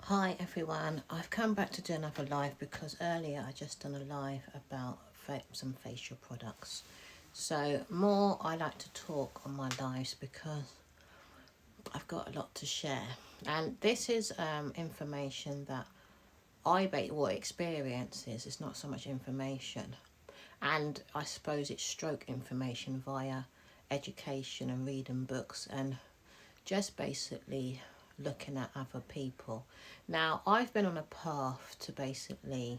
Hi everyone, I've come back to do another live because earlier I just done a live about some facial products. So more I like to talk on my lives because I've got a lot to share. And this is information that what experiences. It's not so much information. And I suppose it's stroke information via education and reading books and just basically looking at other people. Now, I've been on a path to basically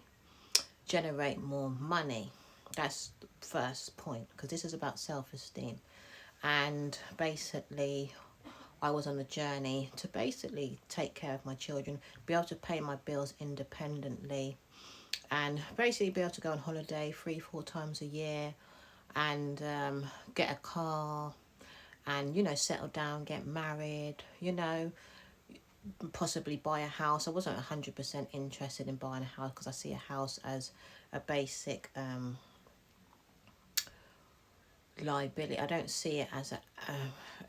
generate more money. That's the first point because this is about self-esteem. And basically, I was on a journey to basically take care of my children, be able to pay my bills independently, and basically be able to go on holiday 3-4 times a year and get a car and settle down, get married, possibly buy a house. I wasn't 100% interested in buying a house because I see a house as a basic liability. I don't see it as a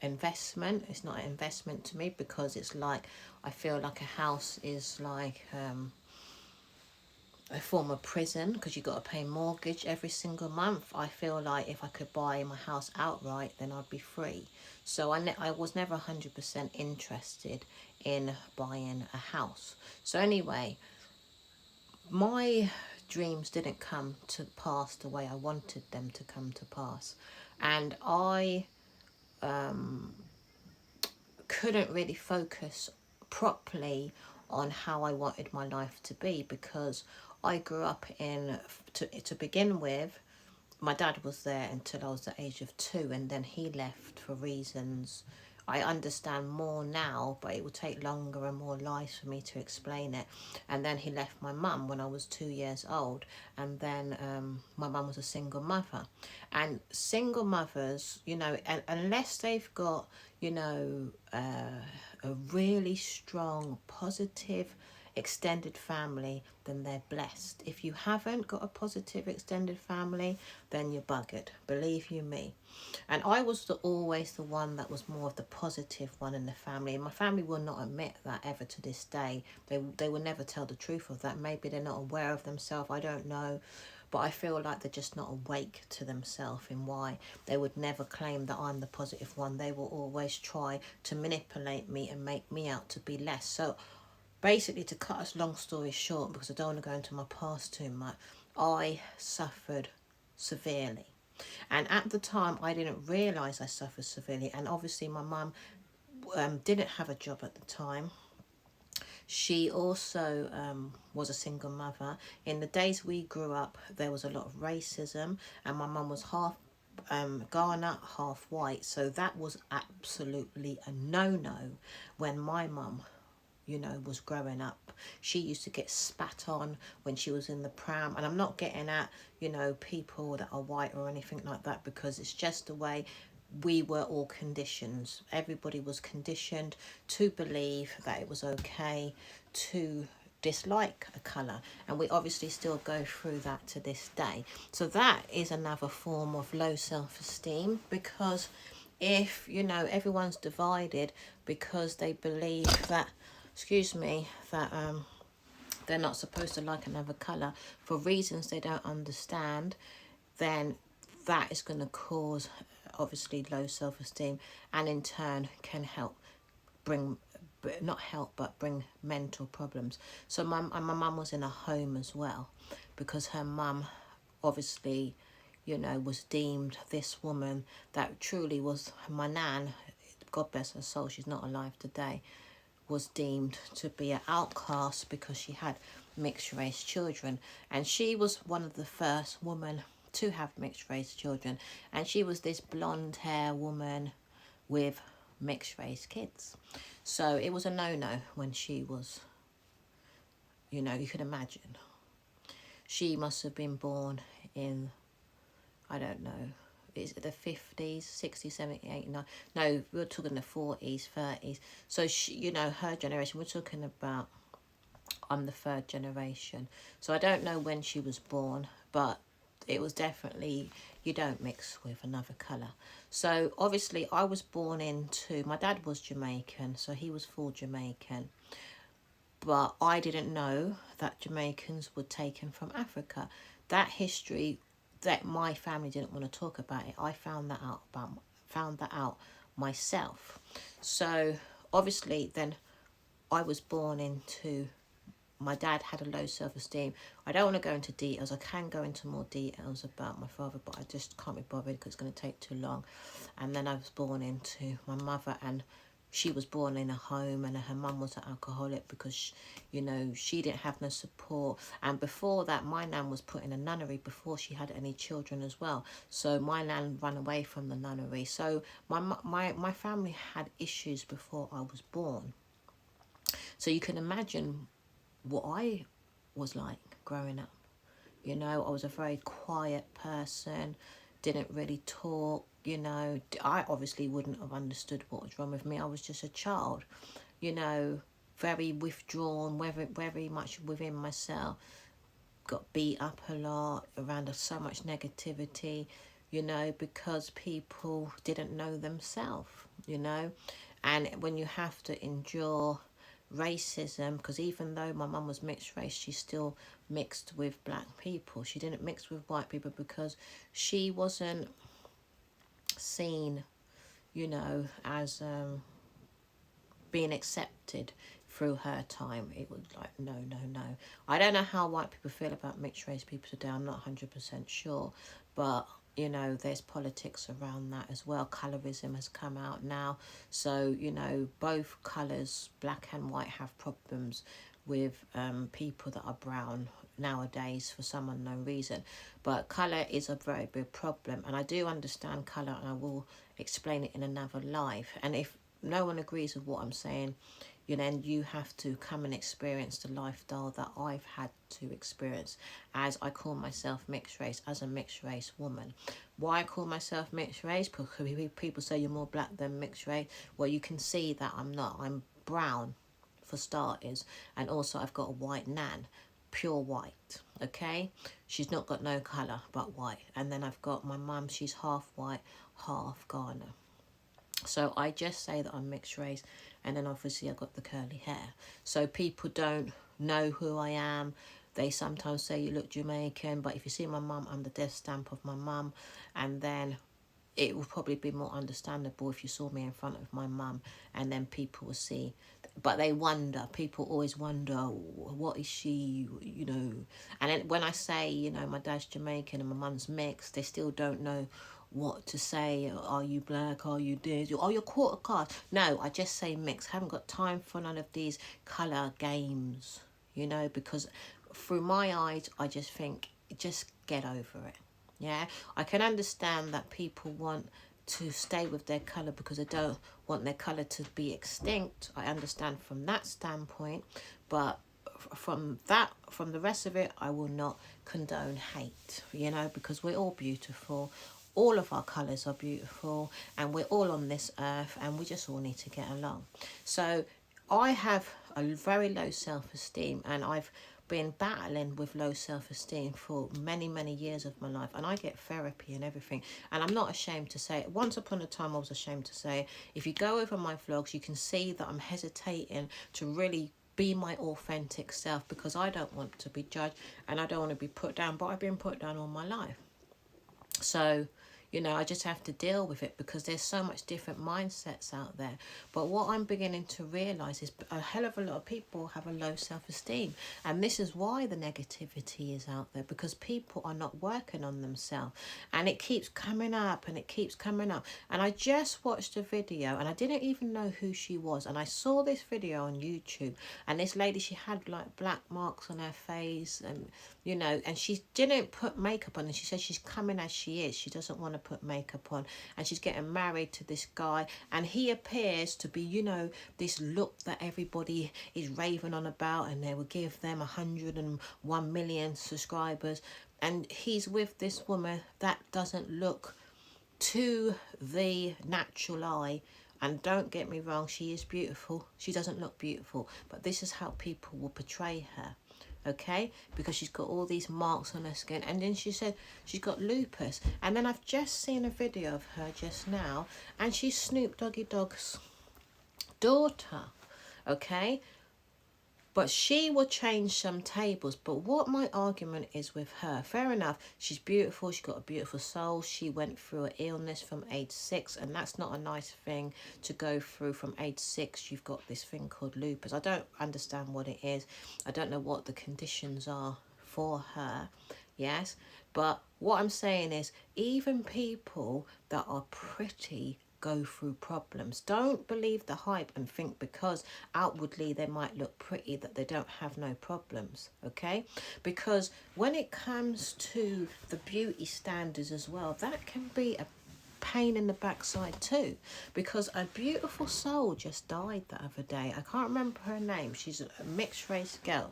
investment. It's not an investment to me because it's like, I feel like a house is like a form of prison because you've got to pay mortgage every single month. I feel like if I could buy my house outright, then I'd be free. So I was never 100% interested in buying a house. So anyway, my dreams didn't come to pass the way I wanted them to come to pass. And I couldn't really focus properly on how I wanted my life to be because I grew up to begin with, my dad was there until I was the age of 2 and then he left for reasons I understand more now, but it will take longer and more lives for me to explain it. And then he left my mum when I was 2 years old, and then my mum was a single mother. And single mothers, unless they've got, a really strong, positive, extended family, then they're blessed. If you haven't got a positive extended family, then you're buggered, believe you me. And I was always the one that was more of the positive one in the family. And my family will not admit that ever to this day. They will never tell the truth of that. Maybe they're not aware of themselves, I don't know. But I feel like they're just not awake to themselves in why they would never claim that I'm the positive one. They will always try to manipulate me and make me out to be less. So basically, to cut a long story short, because I don't want to go into my past too much, I suffered severely. And at the time, I didn't realise I suffered severely. And obviously, my mum didn't have a job at the time. She also was a single mother. In the days we grew up, there was a lot of racism, and my mum was half Ghana, half white. So that was absolutely a no-no when my mum was growing up. She used to get spat on when she was in the pram. And I'm not getting at, people that are white or anything like that, because it's just the way we were all conditioned. Everybody was conditioned to believe that it was okay to dislike a colour, and we obviously still go through that to this day. So that is another form of low self-esteem, because if everyone's divided because they believe that, excuse me, that they're not supposed to like another colour for reasons they don't understand, then that is going to cause obviously low self-esteem, and in turn can bring bring mental problems. So my mum was in a home as well, because her mum obviously was deemed this woman that truly was my nan, God bless her soul, she's not alive today, was deemed to be an outcast because she had mixed race children. And she was one of the first women to have mixed race children. And she was this blonde hair woman with mixed race kids. So it was a no-no when she was, you could imagine. She must have been born in, I don't know, is it the 50s, 60s, 70s, 80s, no, we're talking the 40s, 30s. So she, her generation, we're talking about, I'm the third generation. So I don't know when she was born, but it was definitely, you don't mix with another colour. So obviously I was born into, my dad was Jamaican, so he was full Jamaican. but I didn't know that Jamaicans were taken from Africa. That history, that my family didn't want to talk about it. I found that out myself. So obviously then I was born into, my dad had a low self-esteem. I don't want to go into details. I can go into more details about my father, but I just can't be bothered because it's going to take too long. And then I was born into my mother, and she was born in a home, and her mum was an alcoholic because, you know, she didn't have no support. And before that, my nan was put in a nunnery before she had any children as well. So my nan ran away from the nunnery. So my family had issues before I was born. So you can imagine what I was like growing up. You know, I was a very quiet person, didn't really talk, you know. I obviously wouldn't have understood what was wrong with me. I was just a child, you know, very withdrawn, very much within myself. Got beat up a lot, around so much negativity, you know, because people didn't know themselves, you know. And when you have to endure racism, because even though my mum was mixed race, she still mixed with black people. She didn't mix with white people because she wasn't seen, you know, as being accepted through her time. It was like, no. I don't know how white people feel about mixed race people today. I'm not 100% sure, but you know, there's politics around that as well. Colorism has come out now. So, you know, both colours, black and white, have problems with people that are brown nowadays for some unknown reason. But colour is a very big problem. And I do understand colour, and I will explain it in another live. And if no one agrees with what I'm saying, you know, then you have to come and experience the lifestyle that I've had to experience, as I call myself mixed race, as a mixed race woman. Why I call myself mixed race? Because people say you're more black than mixed race. Well, you can see that I'm not. I'm brown, for starters, and also I've got a white nan, pure white, okay? She's not got no colour but white. And then I've got my mum, she's half white, half Ghana. So I just say that I'm mixed race, and then obviously I've got the curly hair. So people don't know who I am. They sometimes say you look Jamaican, but if you see my mum, I'm the death stamp of my mum. And then it will probably be more understandable if you saw me in front of my mum, and then people will see. But they wonder, people always wonder, what is she, you know. And then when I say, you know, my dad's Jamaican and my mum's mixed, they still don't know what to say. Are you black? Are you this? Oh, you're quarter caste. No, I just say mixed. I haven't got time for none of these colour games, you know, because through my eyes, I just think, just get over it. Yeah, I can understand that people want to stay with their colour because they don't want their colour to be extinct. I understand from that standpoint, but from the rest of it, I will not condone hate, you know, because we're all beautiful. All of our colours are beautiful, and we're all on this earth, and we just all need to get along. So I have a very low self-esteem, and I've been battling with low self-esteem for many years of my life, and I get therapy and everything, and I'm not ashamed to say it. Once upon a time I was ashamed to say it. If you go over my vlogs, you can see that I'm hesitating to really be my authentic self, because I don't want to be judged and I don't want to be put down, but I've been put down all my life. So, you know, I just have to deal with it because there's so much different mindsets out there. But what I'm beginning to realise is a hell of a lot of people have a low self-esteem. And this is why the negativity is out there, because people are not working on themselves. And it keeps coming up and it keeps coming up. And I just watched a video, and I didn't even know who she was. And I saw this video on YouTube, and this lady, she had like black marks on her face, and you know, and she didn't put makeup on, and she said she's coming as she is. She doesn't want to put makeup on, and she's getting married to this guy, and he appears to be, you know, this look that everybody is raving on about, and they will give them 101 million subscribers, and he's with this woman that doesn't look to the natural eye. And don't get me wrong, she is beautiful. She doesn't look beautiful, but this is how people will portray her. Okay, because she's got all these marks on her skin, and then she said she's got lupus. And then I've just seen a video of her just now, and she's Snoop Doggy Dogg's daughter. Okay, But she will change some tables. But what my argument is with her, fair enough, she's beautiful, she's got a beautiful soul, she went through an illness from age 6, and that's not a nice thing to go through. From age 6 you've got this thing called lupus. I don't understand what it is. I don't know what the conditions are for her. Yes, but what I'm saying is, even people that are pretty go through problems. Don't believe the hype and think because outwardly they might look pretty that they don't have no problems. Okay, because when it comes to the beauty standards as well, that can be a pain in the backside too, because a beautiful soul just died the other day. I can't remember her name. She's a mixed race girl.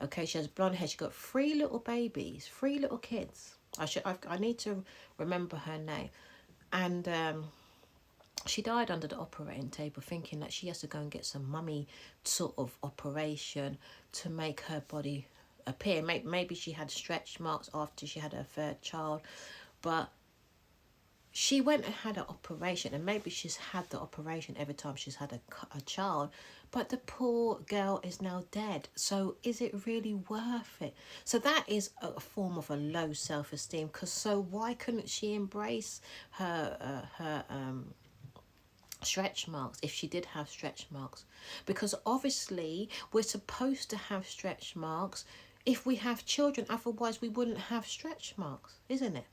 Okay, she has blonde hair. She got 3 little babies, 3 little kids. I need to remember her name. And she died under the operating table, thinking that she has to go and get some mummy sort of operation to make her body appear. Maybe she had stretch marks after she had her 3rd child, but she went and had an operation, and maybe she's had the operation every time she's had a child, but the poor girl is now dead. So is it really worth it? So that is a form of a low self-esteem, because so why couldn't she embrace her stretch marks if she did have stretch marks? Because obviously we're supposed to have stretch marks if we have children, otherwise we wouldn't have stretch marks, isn't it?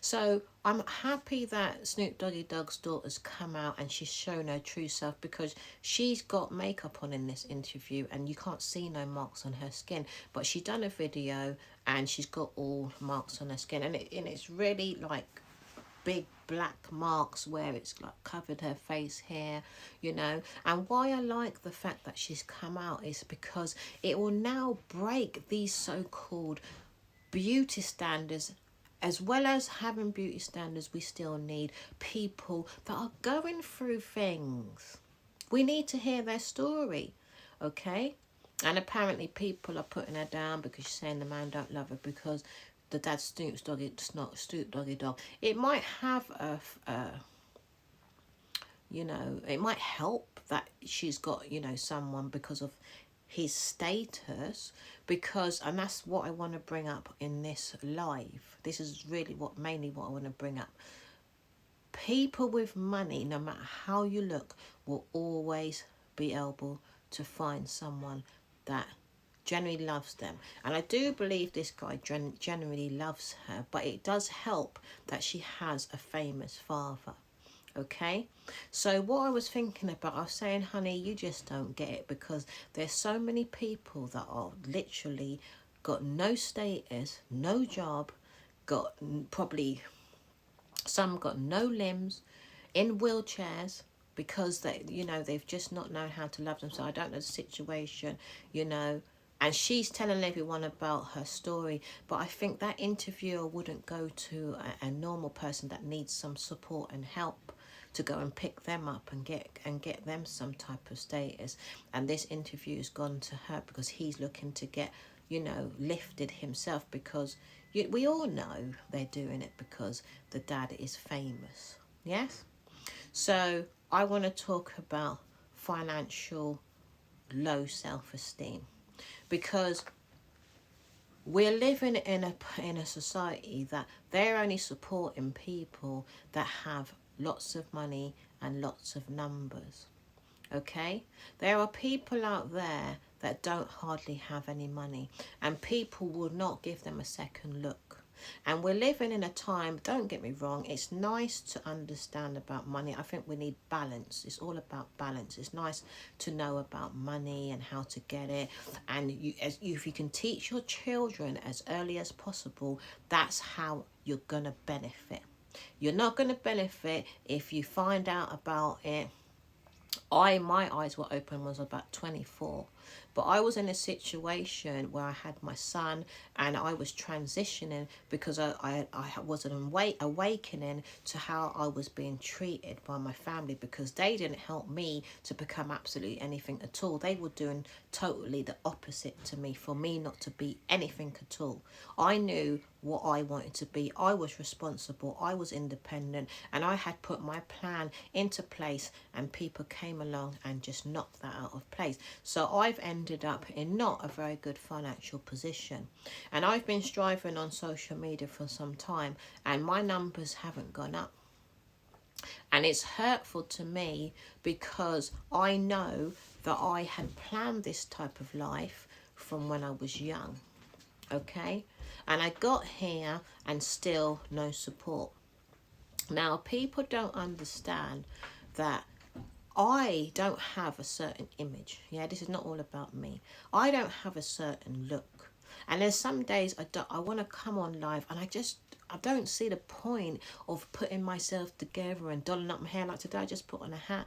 So I'm happy that Snoop Doggy Dogg's daughter's come out and she's shown her true self, because she's got makeup on in this interview and you can't see no marks on her skin, but she done a video and she's got all marks on her skin, and it's really like big black marks where it's like covered her face here, you know. And why I like the fact that she's come out is because it will now break these so-called beauty standards. As well as having beauty standards, we still need people that are going through things. We need to hear their story, okay? And apparently people are putting her down because she's saying the man don't love her because the dad Snoop Doggy, it's not Snoop Doggy Dog. It might have you know, it might help that she's got, you know, someone because of his status, because, and that's what I want to bring up in this live. This is really mainly what I want to bring up. People with money, no matter how you look, will always be able to find someone that genuinely loves them. And I do believe this guy genuinely loves her, but it does help that she has a famous father. Okay, so what I was thinking about, I was saying, honey, you just don't get it, because there's so many people that are literally got no status, no job, got probably some got no limbs, in wheelchairs, because they, you know, they've just not known how to love themselves. I don't know the situation, you know. And she's telling everyone about her story, but I think that interviewer wouldn't go to a normal person that needs some support and help to go and pick them up and get them some type of status. And this interview's gone to her because he's looking to get, you know, lifted himself, because we all know they're doing it because the dad is famous. Yes. So I want to talk about financial low self-esteem, because we're living in a society that they're only supporting people that have lots of money and lots of numbers. Okay, there are people out there that don't hardly have any money, and people will not give them a second look. And we're living in a time, don't get me wrong, it's nice to understand about money. I think we need balance. It's all about balance. It's nice to know about money and how to get it. And if you can teach your children as early as possible, that's how you're going to benefit. You're not going to benefit if you find out about it. My eyes were open when I was about 24, but I was in a situation where I had my son and I was transitioning because I was an awakening to how I was being treated by my family, because they didn't help me to become absolutely anything at all. They were doing totally the opposite to me, for me not to be anything at all. I knew what I wanted to be. I was responsible, I was independent, and I had put my plan into place, and people came along and just knocked that out of place. So I I've ended up in not a very good financial position. And I've been striving on social media for some time, and my numbers haven't gone up. And it's hurtful to me because I know that I had planned this type of life from when I was young. Okay? And I got here and still no support. Now, people don't understand that I don't have a certain image. Yeah, this is not all about me. I don't have a certain look. And there's some days I want to come on live and I don't see the point of putting myself together and dolling up my hair. Like today, I just put on a hat.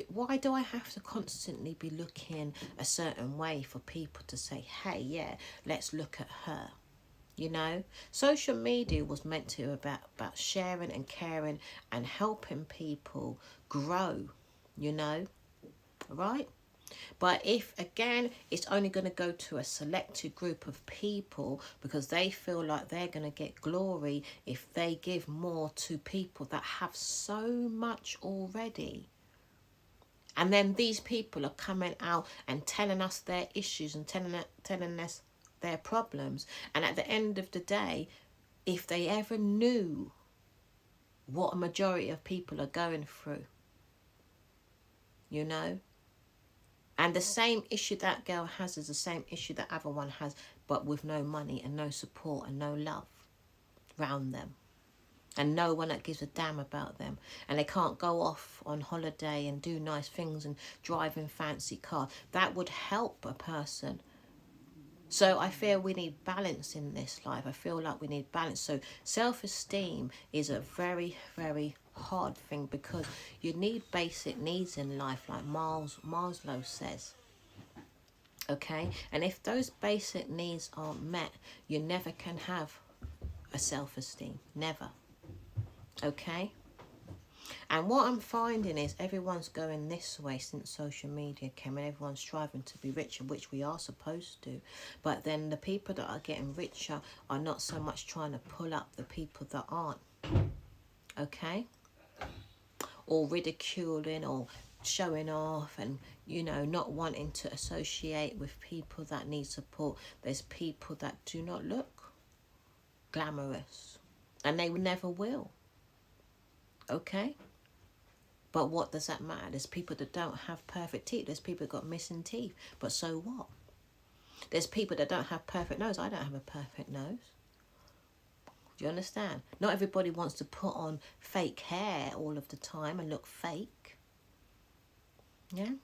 Why do I have to constantly be looking a certain way for people to say, hey, yeah, let's look at her? You know, social media was meant to about sharing and caring and helping people grow, you know, right? But if, again, it's only going to go to a selected group of people because they feel like they're going to get glory if they give more to people that have so much already. And then these people are coming out and telling us their issues and telling us their problems. And at the end of the day, if they ever knew what a majority of people are going through, you know, and the same issue that girl has is the same issue that other one has, but with no money and no support and no love round them. And no one that gives a damn about them. And they can't go off on holiday and do nice things and drive in fancy cars. That would help a person. So I feel we need balance in this life. I feel like we need balance. So self-esteem is a very, very hard thing because you need basic needs in life, like Maslow says. Okay? And if those basic needs aren't met, you never can have a self-esteem. Never. Okay? And what I'm finding is everyone's going this way since social media came, and everyone's striving to be richer, which we are supposed to. But then the people that are getting richer are not so much trying to pull up the people that aren't. Okay? Or ridiculing or showing off and, you know, not wanting to associate with people that need support. There's people that do not look glamorous, and they never will. Okay? But what does that matter? There's people that don't have perfect teeth. There's people that got missing teeth. But so what? There's people that don't have perfect nose. I don't have a perfect nose. Do you understand? Not everybody wants to put on fake hair all of the time and look fake. Yeah?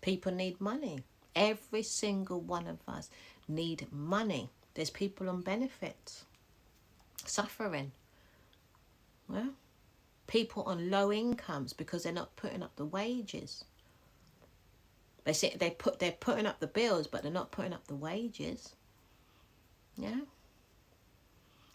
People need money. Every single one of us need money. There's people on benefits, suffering. Well, people on low incomes because they're not putting up the wages. They say they're putting up the bills, but they're not putting up the wages. Yeah.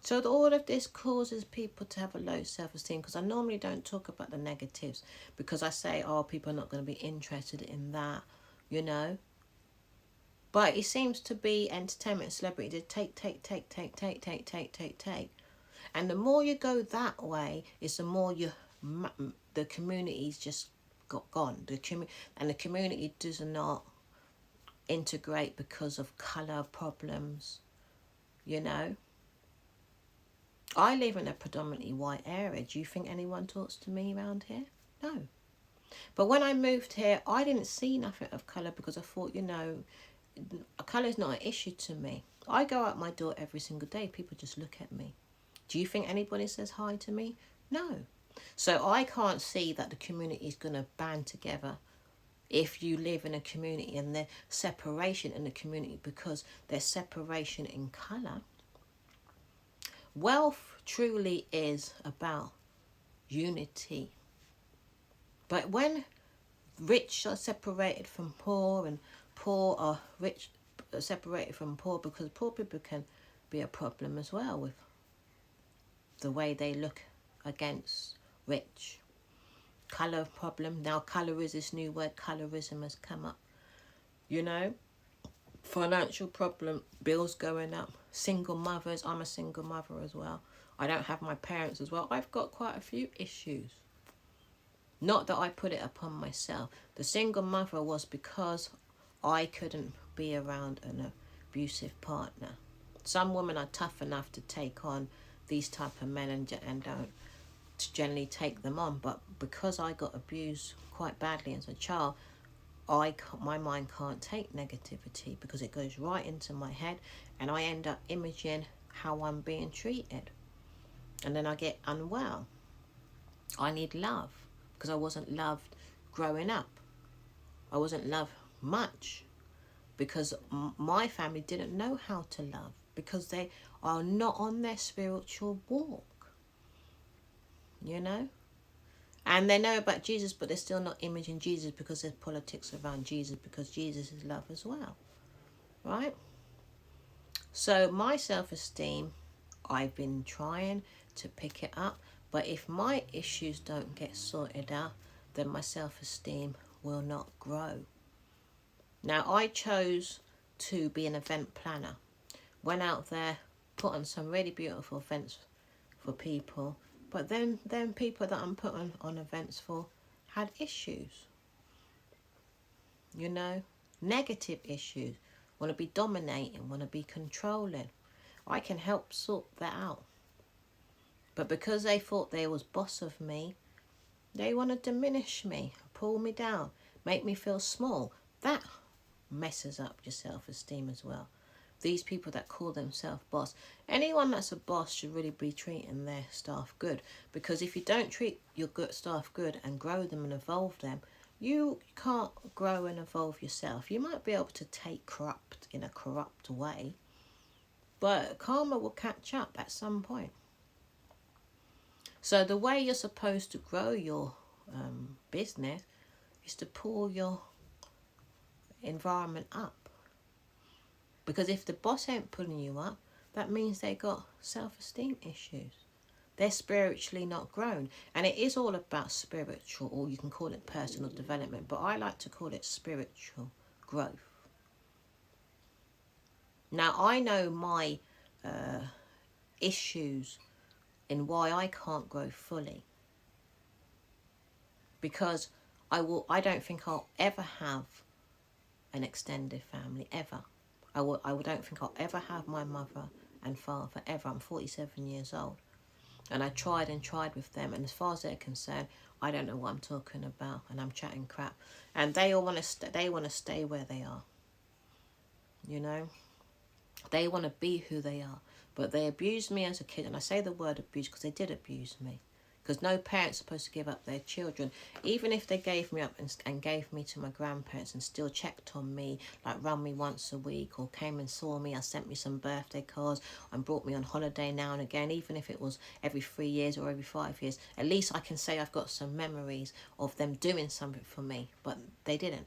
So all of this causes people to have a low self-esteem, because I normally don't talk about the negatives because I say, oh, people are not going to be interested in that, you know. But it seems to be entertainment, celebrity, to take. And the more you go that way, is the more the community's just got gone. And the community does not integrate because of colour problems, you know. I live in a predominantly white area. Do you think anyone talks to me around here? No. But when I moved here, I didn't see nothing of colour because I thought, you know, colour is not an issue to me. I go out my door every single day. People just look at me. Do you think anybody says hi to me? No. So I can't see that the community is going to band together if you live in a community and there's separation in the community because there's separation in colour. Wealth truly is about unity. But when rich are separated from poor and poor are rich separated from poor, because poor people can be a problem as well with the way they look against rich. Colour problem. Now colour is this new word. Colourism has come up. You know, financial problem, bills going up, single mothers. I'm a single mother as well. I don't have my parents as well. I've got quite a few issues. Not that I put it upon myself. The single mother was because I couldn't be around an abusive partner. Some women are tough enough to take on these type of men and don't generally take them on. But because I got abused quite badly as a child, my mind can't take negativity because it goes right into my head, and I end up imaging how I'm being treated. And then I get unwell. I need love because I wasn't loved growing up. I wasn't loved much because my family didn't know how to love because they are not on their spiritual walk, you know? And they know about Jesus, but they're still not imaging Jesus because there's politics around Jesus, because Jesus is love as well, right? So my self-esteem, I've been trying to pick it up, but if my issues don't get sorted out, then my self-esteem will not grow. Now, I chose to be an event planner. Went out there, put on some really beautiful events for people, but then people that I'm putting on events for had issues, you know, negative issues, want to be dominating, want to be controlling. I can help sort that out. But because they thought they was boss of me, they want to diminish me, pull me down, make me feel small. That messes up your self-esteem as well. These people that call themselves boss, anyone that's a boss should really be treating their staff good, because if you don't treat your good staff good and grow them and evolve them, you can't grow and evolve yourself. You might be able to take corrupt in a corrupt way, but karma will catch up at some point. So the way you're supposed to grow your business is to pull your environment up. Because if the boss ain't pulling you up, that means they got self-esteem issues. They're spiritually not grown. And it is all about spiritual, or you can call it personal development, but I like to call it spiritual growth. Now, I know my issues in why I can't grow fully. Because I don't think I'll ever have an extended family, ever. I don't think I'll ever have my mother and father, ever. I'm 47 years old. And I tried and tried with them. And as far as they're concerned, I don't know what I'm talking about. And I'm chatting crap. And they all want to they want to stay where they are. You know? They want to be who they are. But they abused me as a kid. And I say the word abuse because they did abuse me. Because no parent's supposed to give up their children. Even if they gave me up and gave me to my grandparents and still checked on me, like run me once a week or came and saw me, I sent me some birthday cards and brought me on holiday now and again, even if it was every 3 years or every 5 years, at least I can say I've got some memories of them doing something for me, but they didn't.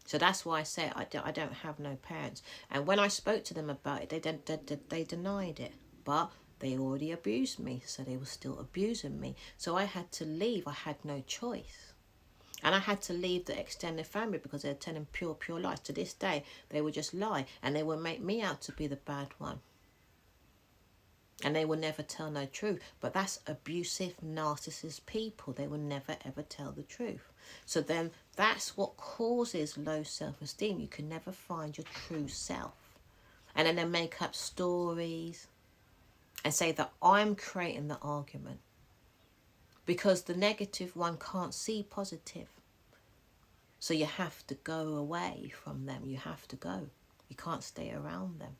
So that's why I say I don't have no parents. And when I spoke to them about it, they denied it. But they already abused me, so they were still abusing me. So I had to leave. I had no choice. And I had to leave the extended family because they're telling pure lies. To this day, they would just lie. And they would make me out to be the bad one. And they will never tell no truth. But that's abusive, narcissist people. They will never, ever tell the truth. So then that's what causes low self-esteem. You can never find your true self. And then they make up stories and say that I'm creating the argument. Because the negative one can't see positive. So you have to go away from them. You have to go. You can't stay around them.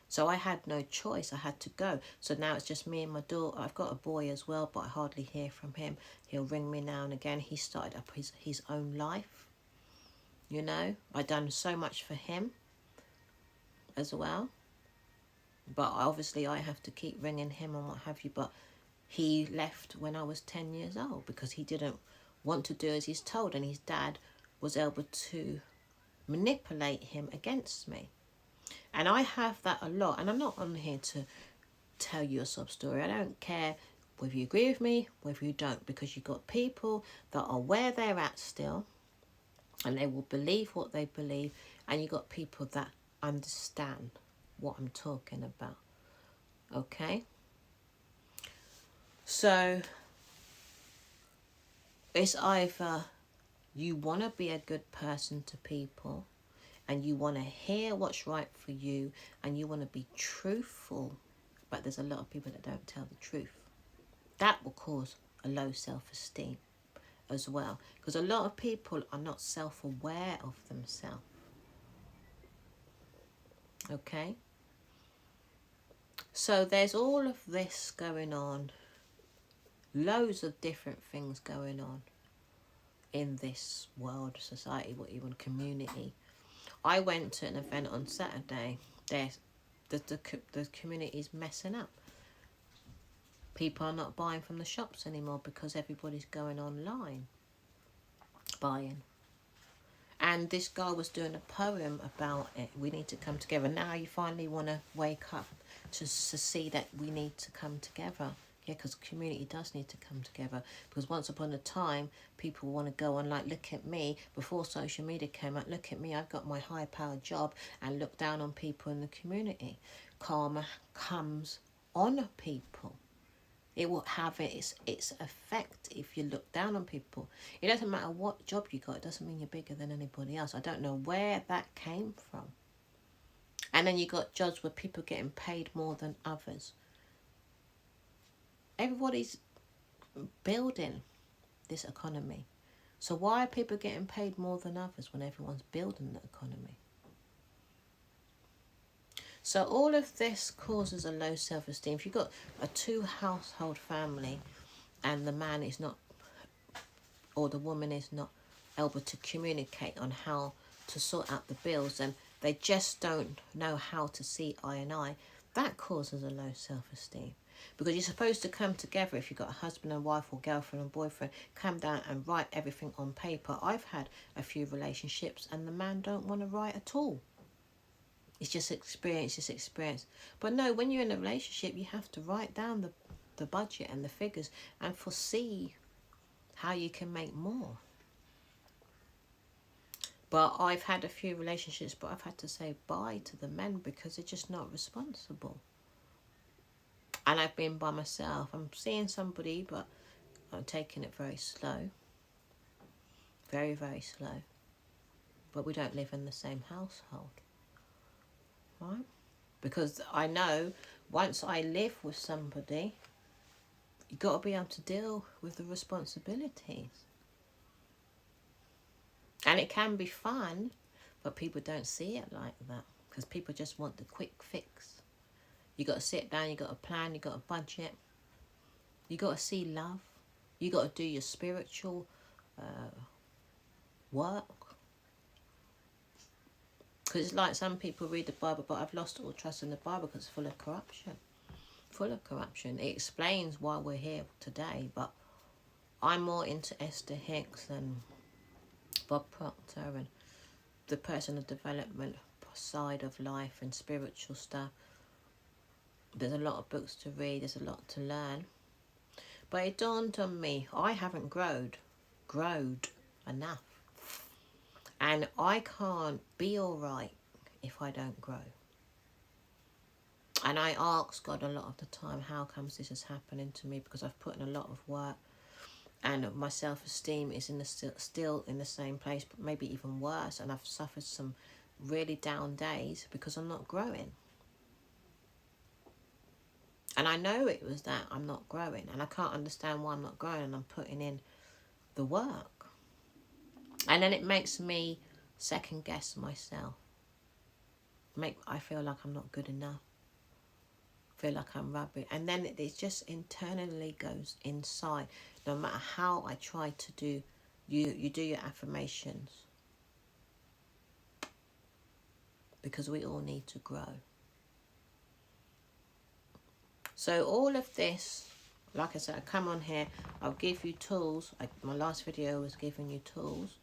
So I had no choice. I had to go. So now it's just me and my daughter. I've got a boy as well, but I hardly hear from him. He'll ring me now and again. He started up his own life. You know, I've done so much for him as well. But obviously I have to keep ringing him and what have you. But he left when I was 10 years old because he didn't want to do as he's told. And his dad was able to manipulate him against me. And I have that a lot. And I'm not on here to tell you a sob story. I don't care whether you agree with me, whether you don't. Because you've got people that are where they're at still. And they will believe what they believe. And you've got people that understand what I'm talking about. Okay? So it's either you want to be a good person to people and you want to hear what's right for you, and you want to be truthful, but there's a lot of people that don't tell the truth. That will cause a low self-esteem as well, because a lot of people are not self-aware of themselves. Okay, so there's all of this going on, loads of different things going on in this world, society, what you want, community. I went to an event on Saturday. The community is messing up. People are not buying from the shops anymore because everybody's going online buying. And this guy was doing a poem about it. We need to come together. Now you finally want to wake up to see that we need to come together. Yeah, because the community does need to come together. Because once upon a time, people want to go on like, look at me. Before social media came out, look at me, I've got my high-powered job, and look down on people in the community. Karma comes on people. It will have its effect if you look down on people. It doesn't matter what job you got. It doesn't mean you're bigger than anybody else. I don't know where that came from. And then you got jobs where people are getting paid more than others. Everybody's building this economy. So why are people getting paid more than others when everyone's building the economy? So all of this causes a low self-esteem. If you've got a 2-household family and the man is not, or the woman is not able to communicate on how to sort out the bills, and they just don't know how to see eye and eye, that causes a low self-esteem. Because you're supposed to come together. If you've got a husband and wife or girlfriend and boyfriend, come down and write everything on paper. I've had a few relationships and the man don't want to write at all. It's just experience. But no, when you're in a relationship, you have to write down the budget and the figures and foresee how you can make more. But I've had a few relationships, but I've had to say bye to the men because they're just not responsible. And I've been by myself. I'm seeing somebody, but I'm taking it very slow. Very, very slow. But we don't live in the same household. Right? Because I know once I live with somebody, you've got to be able to deal with the responsibilities. And it can be fun, but people don't see it like that because people just want the quick fix. You got to sit down, you got to plan, you got to budget. You got to see love. You got to do your spiritual work. Because it's like some people read the Bible, but I've lost all trust in the Bible because it's full of corruption. Full of corruption. It explains why we're here today, but I'm more into Esther Hicks and Bob Proctor and the personal development side of life and spiritual stuff. There's a lot of books to read, there's a lot to learn. But it dawned on me, I haven't growed enough. And I can't be alright if I don't grow. And I ask God a lot of the time, how comes this is happening to me? Because I've put in a lot of work and my self-esteem is still in the same place, but maybe even worse. And I've suffered some really down days because I'm not growing. And I know it was that I'm not growing. And I can't understand why I'm not growing and I'm putting in the work. And then it makes me second guess myself. I feel like I'm not good enough. Feel like I'm rubbish. And then it just internally goes inside. No matter how I try to do, you do your affirmations. Because we all need to grow. So all of this, like I said, I come on here, I'll give you tools. My last video was giving you tools.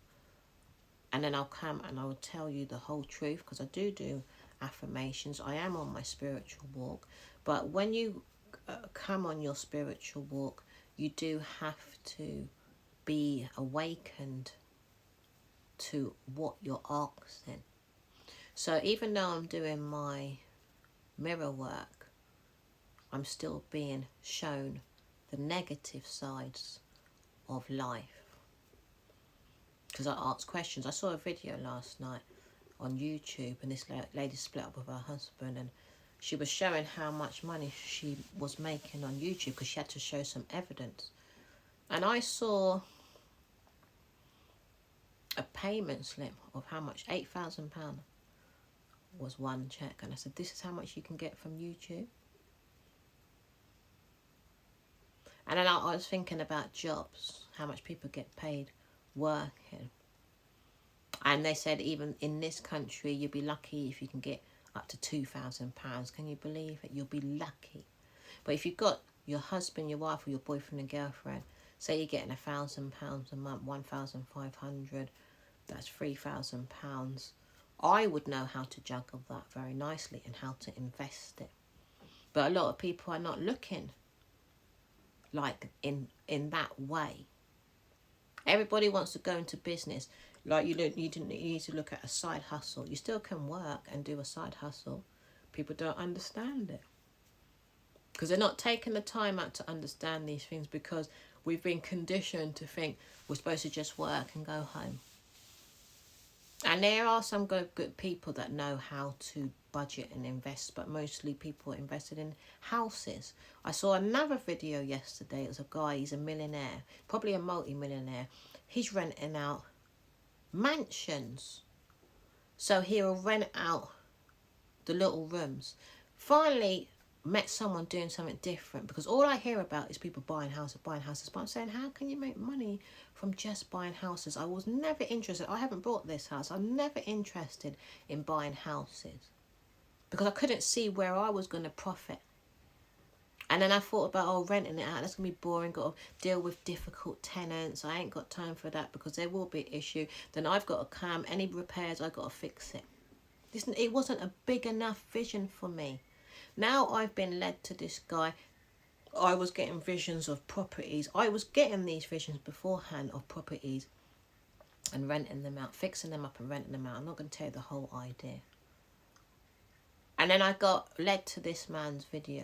And then I'll come and I will tell you the whole truth, because I do affirmations. I am on my spiritual walk. But when you come on your spiritual walk, you do have to be awakened to what you're asking. So even though I'm doing my mirror work, I'm still being shown the negative sides of life. Because I ask questions. I saw a video last night on YouTube, and this lady split up with her husband, and she was showing how much money she was making on YouTube because she had to show some evidence. And I saw a payment slip of how much, £8,000 was one check. And I said, this is how much you can get from YouTube. And then I was thinking about jobs, how much people get paid working. And they said even in this country, you'll be lucky if you can get up to £2,000. Can you believe it? You'll be lucky. But if you've got your husband, your wife, or your boyfriend and girlfriend, say you're getting £1,000 a month, 1,500, that's £3,000. I would know how to juggle that very nicely and how to invest it. But a lot of people are not looking like in that way. Everybody wants to go into business. Like you need to look at a side hustle. You still can work and do a side hustle. People don't understand it because they're not taking the time out to understand these things, because we've been conditioned to think we're supposed to just work and go home. And there are some good people that know how to budget and invest, but mostly people invested in houses. I saw another video yesterday. It was a guy, he's a millionaire, probably a multi-millionaire. He's renting out mansions. So he'll rent out the little rooms. Finally met someone doing something different, because all I hear about is people buying houses. But I'm saying, how can you make money from just buying houses? I was never interested. I haven't bought this house. I'm never interested in buying houses because I couldn't see where I was going to profit. And then I thought about, renting it out, that's going to be boring, got to deal with difficult tenants. I ain't got time for that because there will be an issue. Then I've got to come, any repairs, I've got to fix it. Listen, it wasn't a big enough vision for me. Now I've been led to this guy. I was getting visions of properties. I was getting these visions beforehand of properties and renting them out, fixing them up and renting them out. I'm not going to tell you the whole idea. And then I got led to this man's video,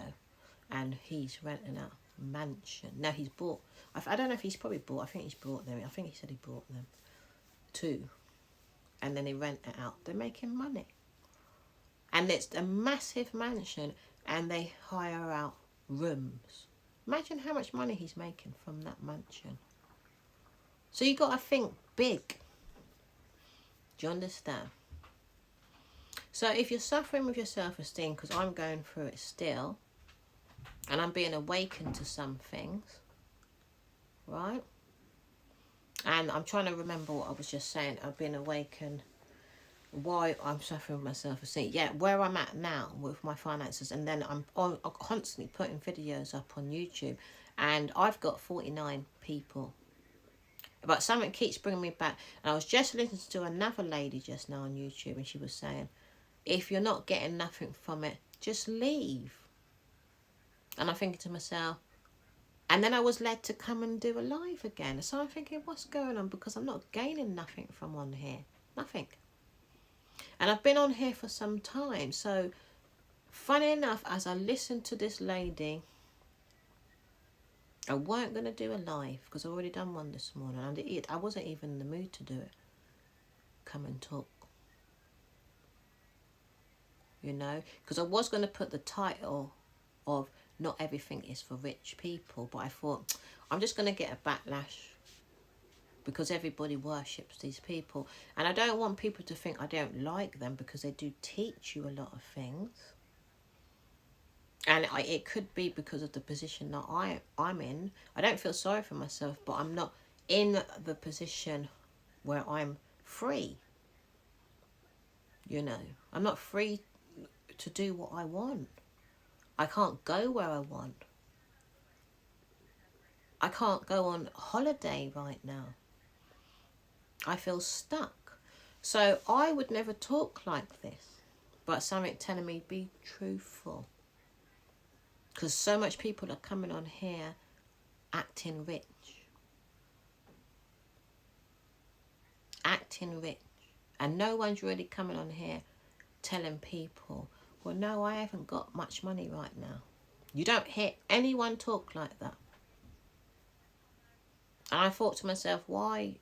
and he's renting out a mansion. Now he's bought, I don't know if he's probably bought, I think he's bought them. I think he said he bought them 2. And then he rent it out. They're making money. And it's a massive mansion, and they hire out rooms. Imagine how much money he's making from that mansion. So you got to think big. Do you understand? So if you're suffering with your self-esteem, because I'm going through it still, and I'm being awakened to some things, right? And I'm trying to remember what I was just saying. I've been awakened. Why I'm suffering with my self-esteem. Yeah, where I'm at now with my finances. And then I'm constantly putting videos up on YouTube. And I've got 49 people. But something keeps bringing me back. And I was just listening to another lady just now on YouTube. And she was saying, if you're not getting nothing from it, just leave. And I'm thinking to myself, and then I was led to come and do a live again. So I'm thinking, what's going on? Because I'm not gaining nothing from on here. Nothing. And I've been on here for some time. So, funny enough, as I listened to this lady, I weren't going to do a live because I already done one this morning. And I wasn't even in the mood to do it. Come and talk. You know? Because I was going to put the title of Not Everything is for Rich People. But I thought, I'm just going to get a backlash, because everybody worships these people. And I don't want people to think I don't like them, because they do teach you a lot of things. And it could be because of the position that I'm in. I don't feel sorry for myself, but I'm not in the position where I'm free. You know, I'm not free to do what I want. I can't go where I want. I can't go on holiday right now. I feel stuck. So I would never talk like this, but something telling me be truthful. Because so much people are coming on here acting rich. Acting rich. And no one's really coming on here telling people, well, no, I haven't got much money right now. You don't hear anyone talk like that. And I thought to myself, why?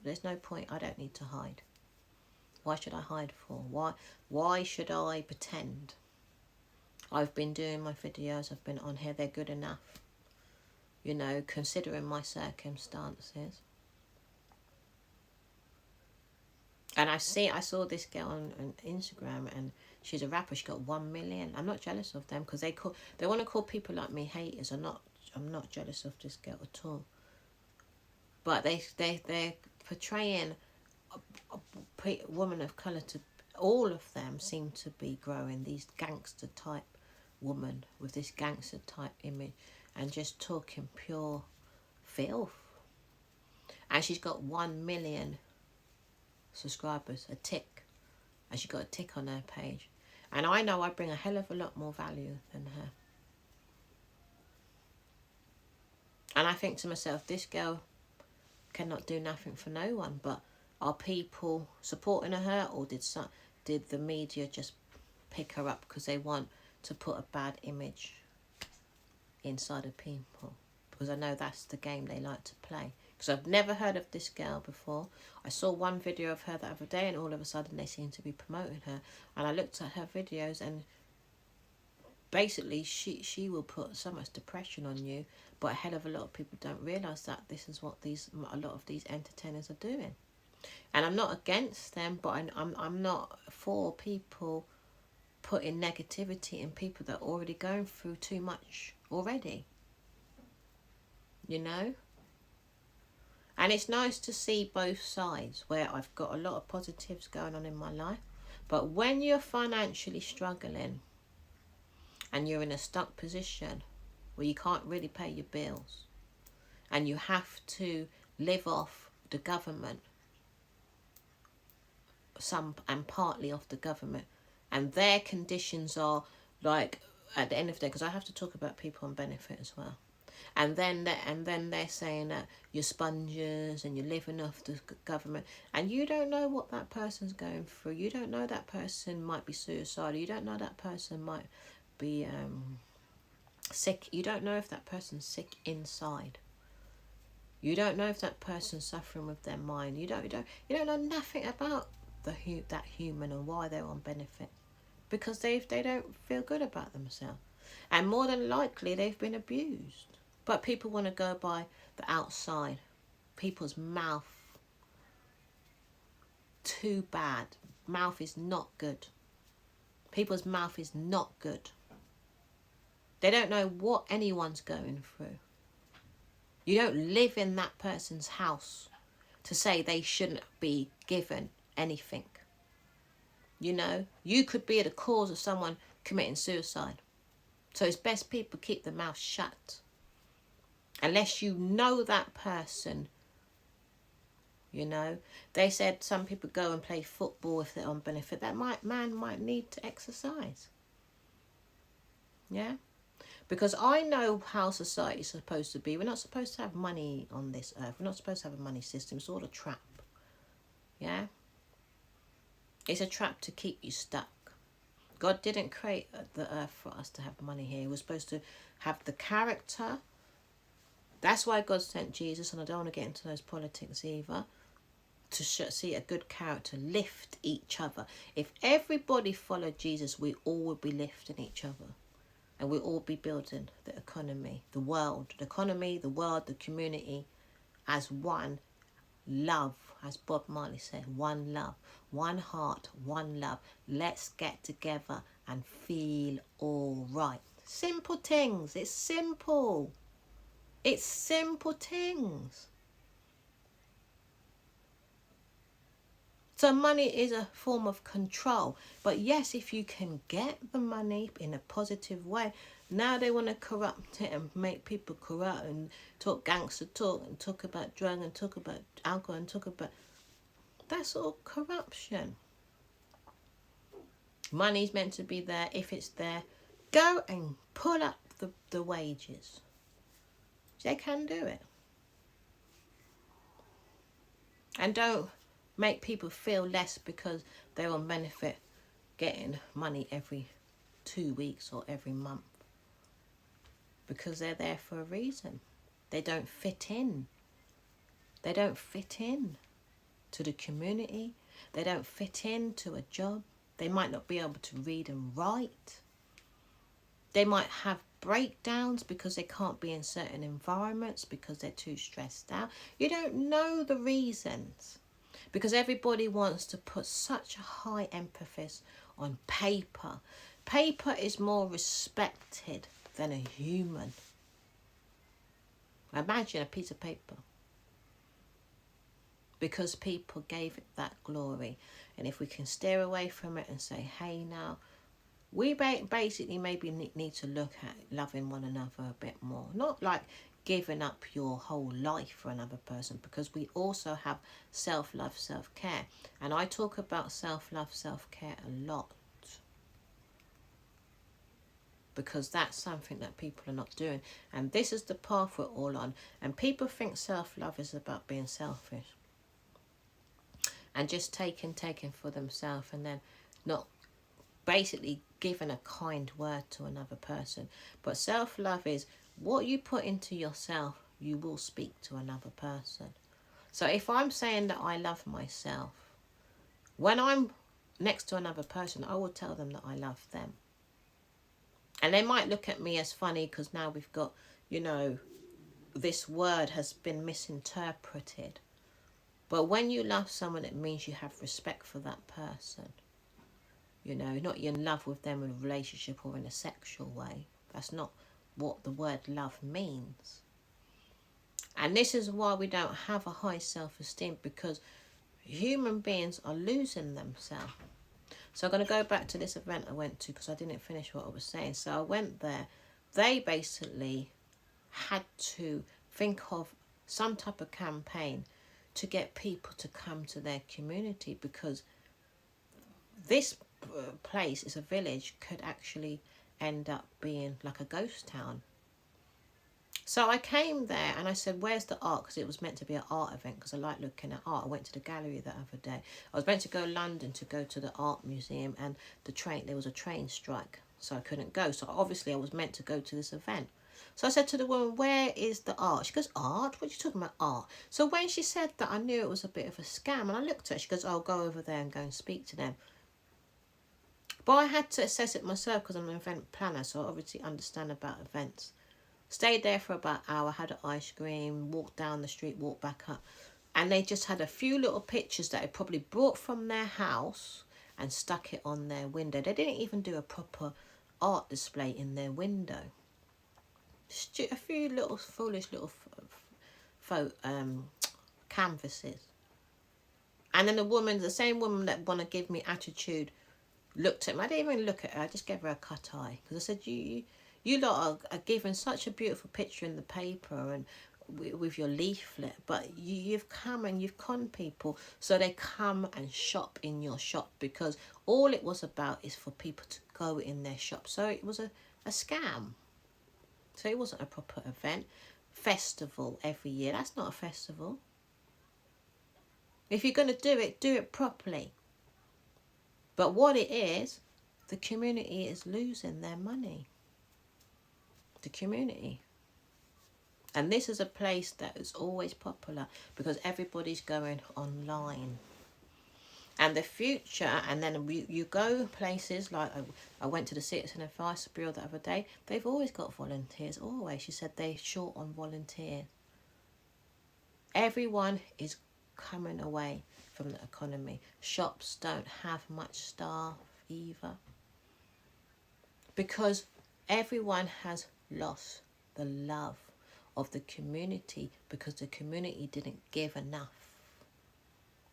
There's no point. I don't need to hide. Why should I hide for? Why should I pretend? I've been doing my videos, I've been on here, they're good enough. You know, considering my circumstances. And I saw this girl on Instagram, and she's a rapper. She got 1 million. I'm not jealous of them, because they want to call people like me haters. I'm not jealous of this girl at all. But they're portraying a woman of colour to, all of them seem to be growing these gangster type woman with this gangster type image, and just talking pure filth. And she's got 1 million subscribers, a tick, and she got a tick on her page. And I know I bring a hell of a lot more value than her. And I think to myself, this girl cannot do nothing for no one. But are people supporting her, or did the media just pick her up because they want to put a bad image inside of people? Because I know that's the game they like to play. Because I've never heard of this girl before. I saw one video of her the other day, and all of a sudden they seem to be promoting her. And I looked at her videos, and basically she will put so much depression on you. But a hell of a lot of people don't realise that this is what a lot of these entertainers are doing. And I'm not against them, but I'm not for people putting negativity in people that are already going through too much already. You know? And it's nice to see both sides, where I've got a lot of positives going on in my life. But when you're financially struggling and you're in a stuck position where you can't really pay your bills and you have to live off the government, and partly off the government, and their conditions are like, at the end of the day, because I have to talk about people on benefit as well. And then they're saying that you're sponges and you're living off the government, and you don't know what that person's going through. You don't know that person might be suicidal. You don't know that person might be sick. You don't know if that person's sick inside. You don't know if that person's suffering with their mind. You don't know nothing about that human and why they're on benefit, because they don't feel good about themselves, and more than likely they've been abused. But people want to go by the outside. People's mouth, too bad. Mouth is not good. People's mouth is not good. They don't know what anyone's going through. You don't live in that person's house to say they shouldn't be given anything. You know, you could be the cause of someone committing suicide. So it's best people keep their mouth shut. Unless you know that person, you know. They said some people go and play football if they're on benefit. That man might need to exercise. Yeah? Because I know how society is supposed to be. We're not supposed to have money on this earth. We're not supposed to have a money system. It's all a trap. Yeah? It's a trap to keep you stuck. God didn't create the earth for us to have money here. We're supposed to have the character. That's why God sent Jesus, and I don't want to get into those politics either, to see a good character, lift each other. If everybody followed Jesus, we all would be lifting each other. And we'll all be building the economy, the world, the economy, the world, the community as one love, as Bob Marley said, one love, one heart, one love. Let's get together and feel all right. Simple things. It's simple. It's simple things. So money is a form of control. But yes, if you can get the money in a positive way, now they want to corrupt it and make people corrupt and talk gangster talk and talk about drug and talk about alcohol and talk about... That's all corruption. Money's meant to be there. If it's there, go and pull up the wages. They can do it. And don't make people feel less because they're on benefit getting money every 2 weeks or every month. Because they're there for a reason. They don't fit in. They don't fit in to the community. They don't fit into a job. They might not be able to read and write. They might have breakdowns because they can't be in certain environments because they're too stressed out. You don't know the reasons, because everybody wants to put such a high emphasis on paper. Paper is more respected than a human. Imagine a piece of paper, because people gave it that glory. And if we can steer away from it and say, hey, now, we basically maybe need to look at loving one another a bit more. Not like giving up your whole life for another person, because we also have self-love, self-care. And I talk about self-love, self-care a lot, because that's something that people are not doing. And this is the path we're all on. And people think self-love is about being selfish and just taking for themselves, and then not basically giving a kind word to another person. But self-love is what you put into yourself, you will speak to another person. So if I'm saying that I love myself, when I'm next to another person, I will tell them that I love them. And they might look at me as funny because now we've got, you know, this word has been misinterpreted. But when you love someone, it means you have respect for that person. You know, not you're in love with them in a relationship or in a sexual way. That's not what the word love means. And this is why we don't have a high self-esteem, because human beings are losing themselves. So I'm going to go back to this event I went to, because I didn't finish what I was saying. So I went there. They basically had to think of some type of campaign to get people to come to their community, because this place is a village, could actually end up being like a ghost town. So I came there and I said, where's the art? Because it was meant to be an art event, because I like looking at art. I went to the gallery the other day. I was meant to go to London to go to the art museum, and there was a train strike, so I couldn't go. So obviously I was meant to go to this event. So I said to the woman, where is the art? She goes, art? What are you talking about, art? So when she said that, I knew it was a bit of a scam. And I looked at her. She goes, I'll go over there and go and speak to them. But I had to assess it myself, because I'm an event planner, so I obviously understand about events. Stayed there for about an hour, had an ice cream, walked down the street, walked back up. And they just had a few little pictures that they probably brought from their house and stuck it on their window. They didn't even do a proper art display in their window. Just a few little foolish little canvases. And then the same woman that want to give me attitude, looked at me. I didn't even look at her. I just gave her a cut eye, because I said, you lot are given such a beautiful picture in the paper and with your leaflet, but you've come and you've conned people, so they come and shop in your shop, because all it was about is for people to go in their shop. So it was a scam. So it wasn't a proper event. Festival every year. That's not a festival. If you're going to do it properly. But what it is, the community is losing their money. The community. And this is a place that is always popular, because everybody's going online. And the future, and then you go places like, I went to the Citizen Advice Bureau the other day. They've always got volunteers, always. She said they're short on volunteers. Everyone is coming away from the economy. Shops don't have much staff either, because everyone has lost the love of the community, because the community didn't give enough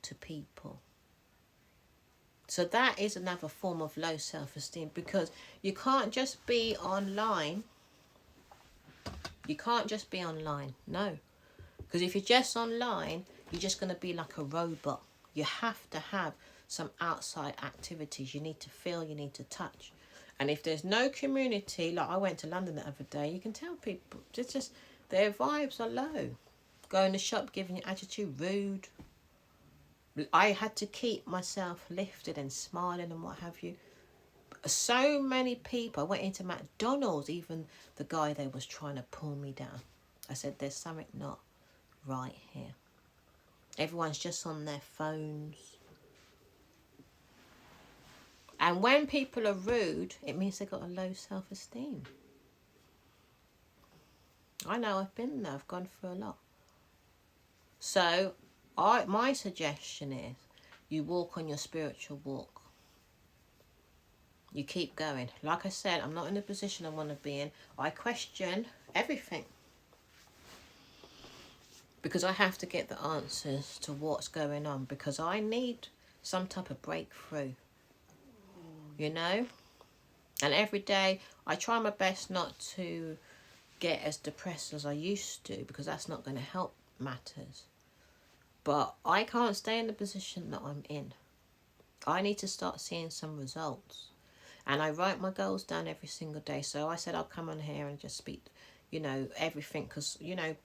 to people. So that is another form of low self-esteem, because you can't just be online. You can't just be online, no. Because if you're just online, you're just going to be like a robot. You have to have some outside activities. You need to feel, you need to touch. And if there's no community, like I went to London the other day, you can tell people, just their vibes are low. Go in the shop, giving you attitude, rude. I had to keep myself lifted and smiling and what have you. So many people. I went into McDonald's, even the guy there was trying to pull me down. I said, there's something not right here. Everyone's just on their phones. And when people are rude, it means they've got a low self-esteem. I know, I've been there. I've gone through a lot. So my suggestion is you walk on your spiritual walk. You keep going. Like I said, I'm not in a position I want to be in. I question everything, because I have to get the answers to what's going on, because I need some type of breakthrough, you know. And every day I try my best not to get as depressed as I used to, because that's not going to help matters. But I can't stay in the position that I'm in. I need to start seeing some results. And I write my goals down every single day. So I said I'll come on here and just speak, you know, everything. Because, you know,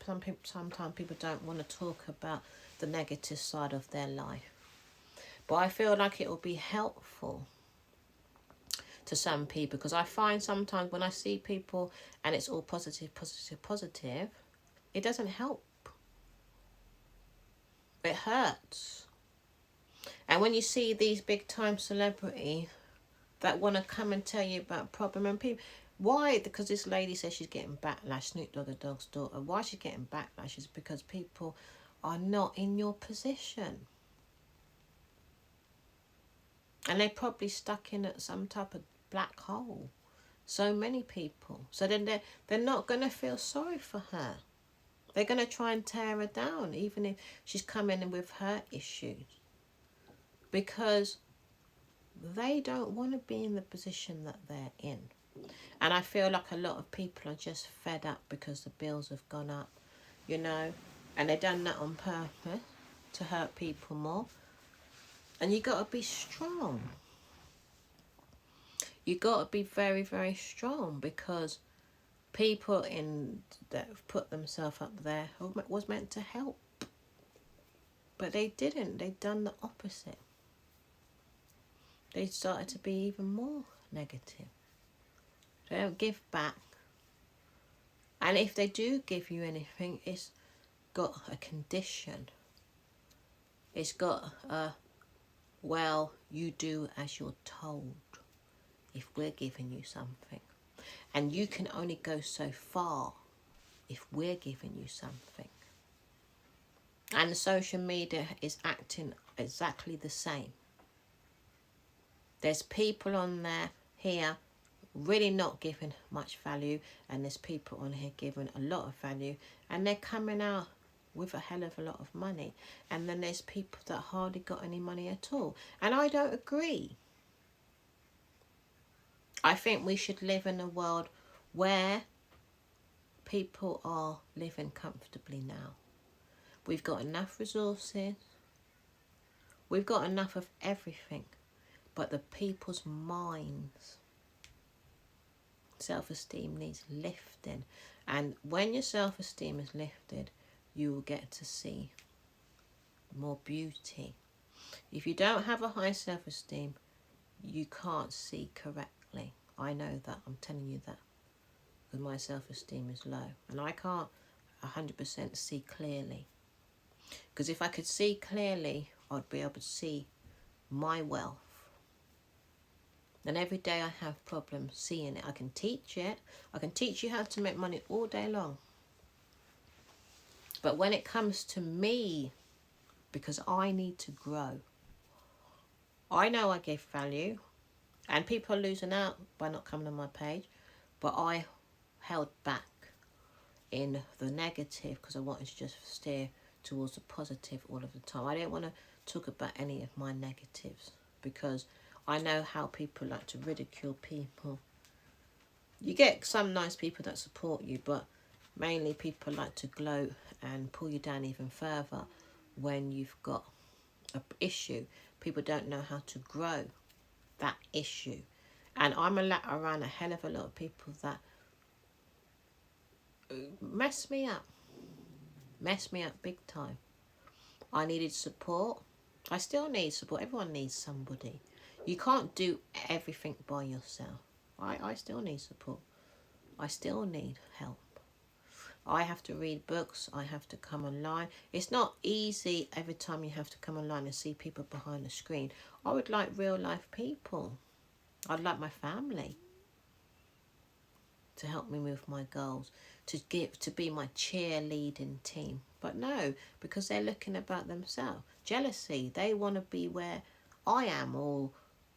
sometimes people don't want to talk about the negative side of their life. But I feel like it will be helpful to some people. Because I find sometimes when I see people and it's all positive, positive, positive, it doesn't help. It hurts. And when you see these big time celebrities that want to come and tell you about problem, and people, why? Because this lady says she's getting backlash, Snoop Dogg, the dog's daughter. Why she's getting backlash is because people are not in your position. And they're probably stuck in some type of black hole. So many people. So then they're not going to feel sorry for her. They're going to try and tear her down, even if she's coming in with her issues. Because they don't want to be in the position that they're in. And I feel like a lot of people are just fed up because the bills have gone up, you know. And they've done that on purpose to hurt people more. And you got to be strong. You got to be very, very strong, because people that have put themselves up there was meant to help. But they didn't. They've done the opposite. They started to be even more negative. They don't give back. And if they do give you anything, it's got a condition. It's got a, well, you do as you're told if we're giving you something. And you can only go so far if we're giving you something. And social media is acting exactly the same. There's people on there here really not giving much value, and there's people on here giving a lot of value, and they're coming out with a hell of a lot of money. And then there's people that hardly got any money at all. And I don't agree. I think we should live in a world where people are living comfortably now. We've got enough resources. We've got enough of everything. But the people's minds, self-esteem needs lifting. And when your self-esteem is lifted, you will get to see more beauty. If you don't have a high self-esteem, you can't see correctly. I know that. I'm telling you that. Because my self-esteem is low. And I can't 100% see clearly. Because if I could see clearly, I'd be able to see my wealth. And every day I have problems seeing it. I can teach it. I can teach you how to make money all day long. But when it comes to me, because I need to grow, I know I give value. And people are losing out by not coming on my page. But I held back in the negative because I wanted to just steer towards the positive all of the time. I didn't want to talk about any of my negatives, because I know how people like to ridicule people. You get some nice people that support you, but mainly people like to gloat and pull you down even further when you've got an issue. People don't know how to grow that issue. And I'm around a hell of a lot of people that mess me up big time. I needed support. I still need support. Everyone needs somebody. You can't do everything by yourself. I still need support. I still need help. I have to read books. I have to come online. It's not easy every time you have to come online and see people behind the screen. I would like real life people. I'd like my family to help me with my goals, to be my cheerleading team. But no, because they're looking about themselves. Jealousy, they want to be where I am or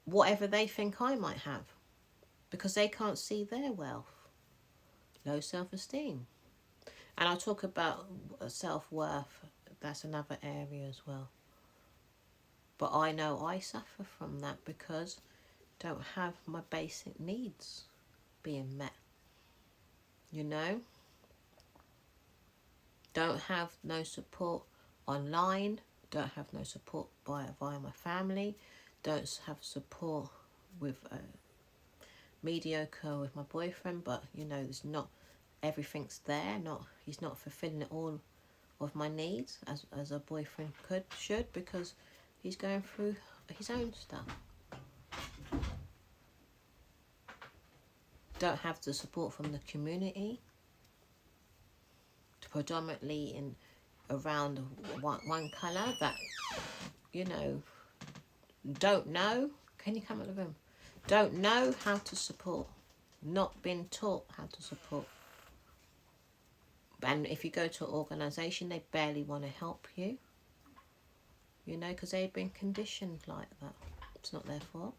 whatever they think I might have, because they can't see their wealth. Low self-esteem. And I'll talk about self-worth. That's another area as well. But I know I suffer from that because I don't have my basic needs being met. You know? Don't have no support online. Don't have no support via my family. Don't have support with mediocre with my boyfriend. But, you know, there's not... everything's there. He's not fulfilling all of my needs as a boyfriend should, because he's going through his own stuff. Don't have the support from the community, predominantly in around one colour that, you know, don't know. Can you come out of the room? Don't know how to support. Not been taught how to support. And if you go to an organisation, they barely want to help you. You know, because they've been conditioned like that. It's not their fault.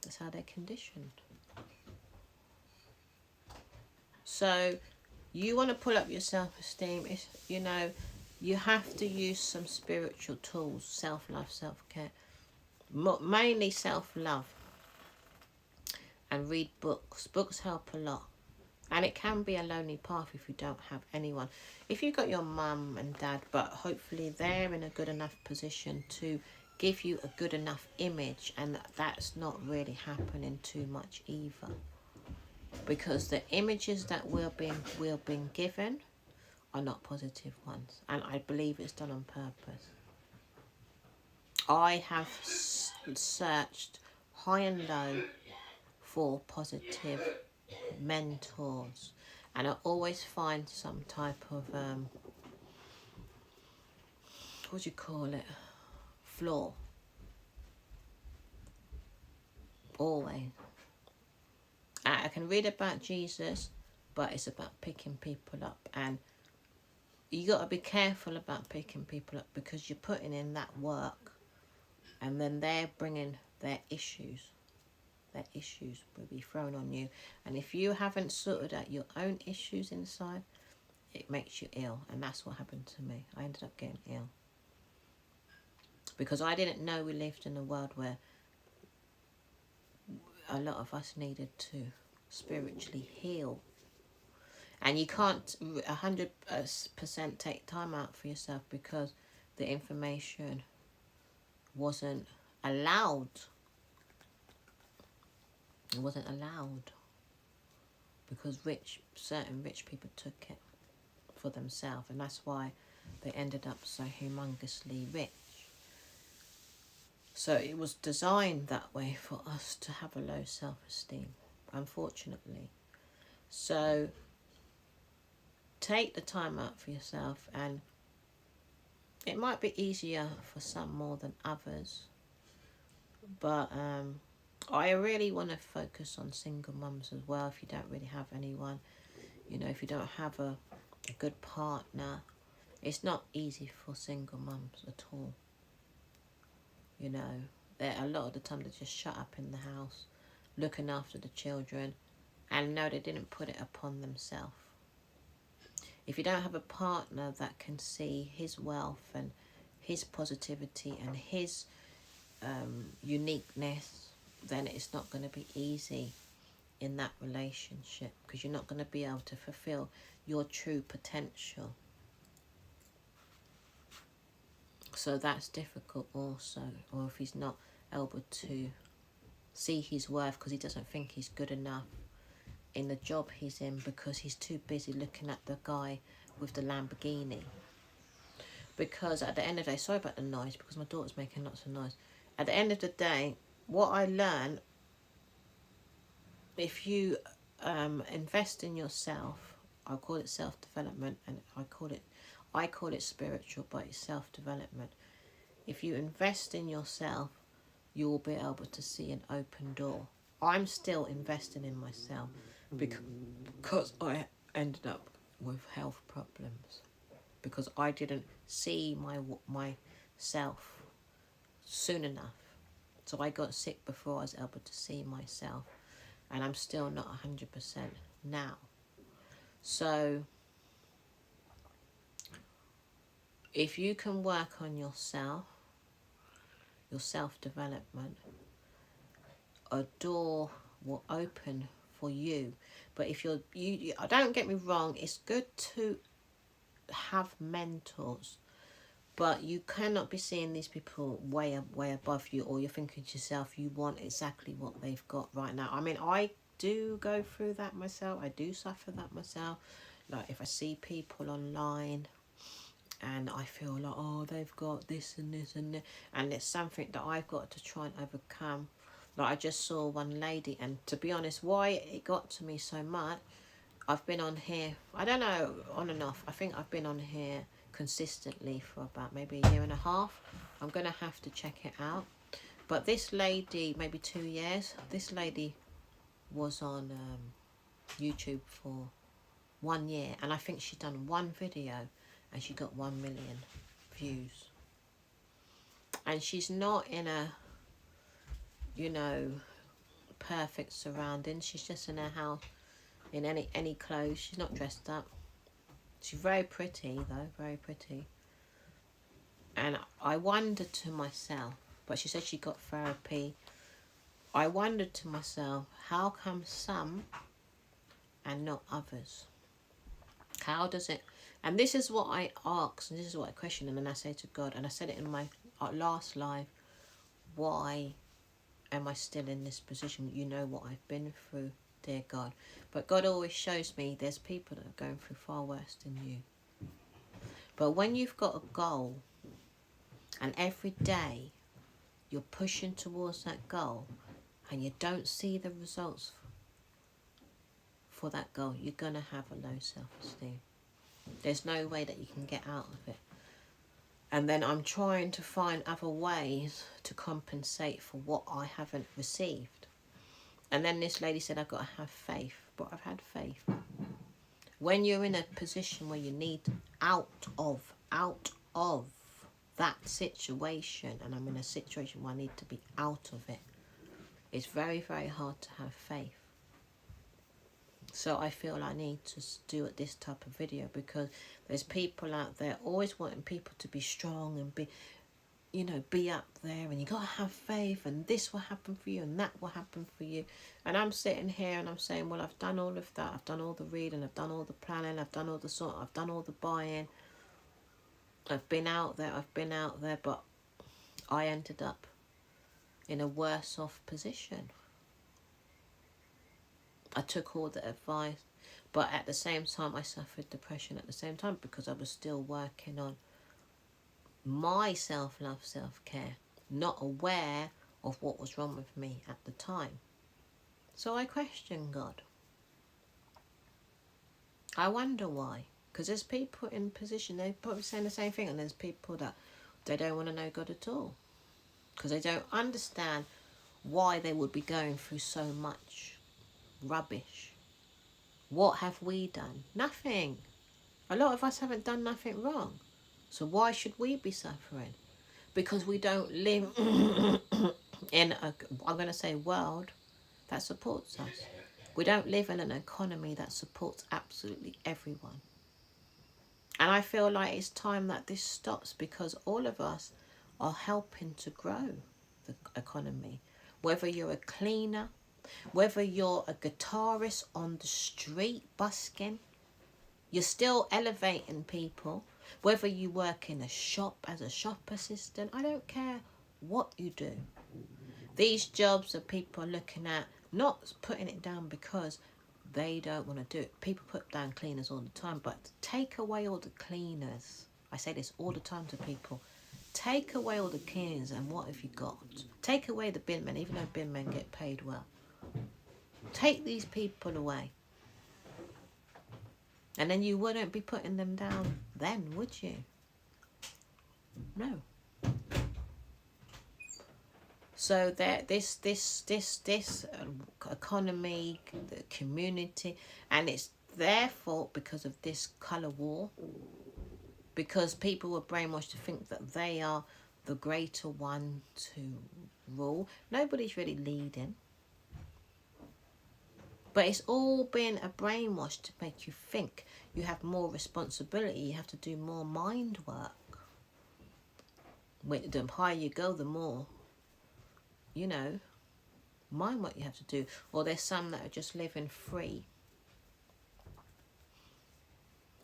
That's how they're conditioned. So, you want to pull up your self-esteem. You know, you have to use some spiritual tools. Self-love, self-care. Mainly self-love. And read books. Books help a lot. And it can be a lonely path if you don't have anyone. If you've got your mum and dad, but hopefully they're in a good enough position to give you a good enough image, and that's not really happening too much either. Because the images that we're being given are not positive ones. And I believe it's done on purpose. I have searched high and low for positive mentors, and I always find some type of what do you call it, flaw. Always. I can read about Jesus, but it's about picking people up, and you got to be careful about picking people up, because you're putting in that work, and then they're bringing their issues. Their issues will be thrown on you, and if you haven't sorted out your own issues inside, it makes you ill. And that's what happened to me. I ended up getting ill because I didn't know we lived in a world where a lot of us needed to spiritually heal. And you can't 100% take time out for yourself, because the information wasn't allowed. It wasn't allowed because certain rich people took it for themselves, and that's why they ended up so humongously rich. So it was designed that way for us to have a low self-esteem, unfortunately. So take the time out for yourself, and it might be easier for some more than others, but I really want to focus on single mums as well. If you don't really have anyone, you know, if you don't have a good partner, it's not easy for single mums at all. You know, a lot of the time they're just shut up in the house, looking after the children, and no, they didn't put it upon themselves. If you don't have a partner that can see his wealth and his positivity and his uniqueness, then it's not going to be easy in that relationship, because you're not going to be able to fulfill your true potential. So that's difficult also. Or if he's not able to see his worth because he doesn't think he's good enough in the job he's in, because he's too busy looking at the guy with the Lamborghini. Because at the end of the day, sorry about the noise, because my daughter's making lots of noise. At the end of the day, what I learned, if you invest in yourself, I call it self-development, and I call it spiritual, but it's self-development. If you invest in yourself, you'll be able to see an open door. I'm still investing in myself because I ended up with health problems because I didn't see myself soon enough. So I got sick before I was able to see myself, and I'm still not 100% now. So if you can work on yourself, your self-development, a door will open for you. But if you don't get me wrong, it's good to have mentors, but you cannot be seeing these people way above you, or you're thinking to yourself you want exactly what they've got right now. I mean, I do go through that myself. I do suffer that myself. Like if I see people online and I feel like, oh, they've got this and this and this, and it's something that I've got to try and overcome. Like I just saw one lady, and to be honest, why it got to me so much, I've been on here, I don't know, on and off. I think I've been on here consistently for about maybe a year and a half. I'm going to have to check it out. But this lady, maybe 2 years, this lady was on YouTube for 1 year. And I think she'd done one video and she got 1 million views. And she's not in a, you know, perfect surroundings. She's just in her house in any clothes. She's not dressed up. She's very pretty though, very pretty. And I wondered to myself, but she said she got therapy. I wondered to myself, how come some and not others? How does it? And this is what I ask, and this is what I question, and then I say to God, and I said it in my last live, why am I still in this position? You know what I've been through, dear God. But God always shows me there's people that are going through far worse than you. But when you've got a goal, and every day you're pushing towards that goal, and you don't see the results for that goal, you're going to have a low self-esteem. There's no way that you can get out of it. And then I'm trying to find other ways to compensate for what I haven't received. And then this lady said, I've got to have faith. But I've had faith. When you're in a position where you need out of that situation, and I'm in a situation where I need to be out of it, it's very, very hard to have faith. So I feel I need to do this type of video because there's people out there always wanting people to be strong and be, you know, be up there, and you got to have faith, and this will happen for you and that will happen for you. And I'm sitting here and I'm saying, well, I've done all of that. I've done all the reading, I've done all the planning, I've done all the sort, I've done all the buying. I've been out there, but I ended up in a worse off position. I took all the advice, but at the same time I suffered depression at the same time because I was still working on my self-love, self-care, not aware of what was wrong with me at the time. So I questioned God. I wonder why. Because there's people in position, they're probably saying the same thing, and there's people that they don't want to know God at all. Because they don't understand why they would be going through so much rubbish. What have we done? Nothing. A lot of us haven't done nothing wrong. So why should we be suffering? Because we don't live in a, I'm going to say, world that supports us. We don't live in an economy that supports absolutely everyone. And I feel like it's time that this stops, because all of us are helping to grow the economy. Whether you're a cleaner, whether you're a guitarist on the street busking, you're still elevating people. Whether you work in a shop as a shop assistant, I don't care what you do. These jobs that people are looking at, not putting it down because they don't want to do it. People put down cleaners all the time, but take away all the cleaners. I say this all the time to people. Take away all the cleaners and what have you got? Take away the bin men, even though bin men get paid well. Take these people away. And then you wouldn't be putting them down then, would you? No. So that this economy, the community, and it's their fault because of this colour war, because people were brainwashed to think that they are the greater one to rule. Nobody's really leading. But it's all been a brainwash to make you think you have more responsibility, you have to do more mind work. The higher you go, the more, you know, mind work you have to do. Or there's some that are just living free.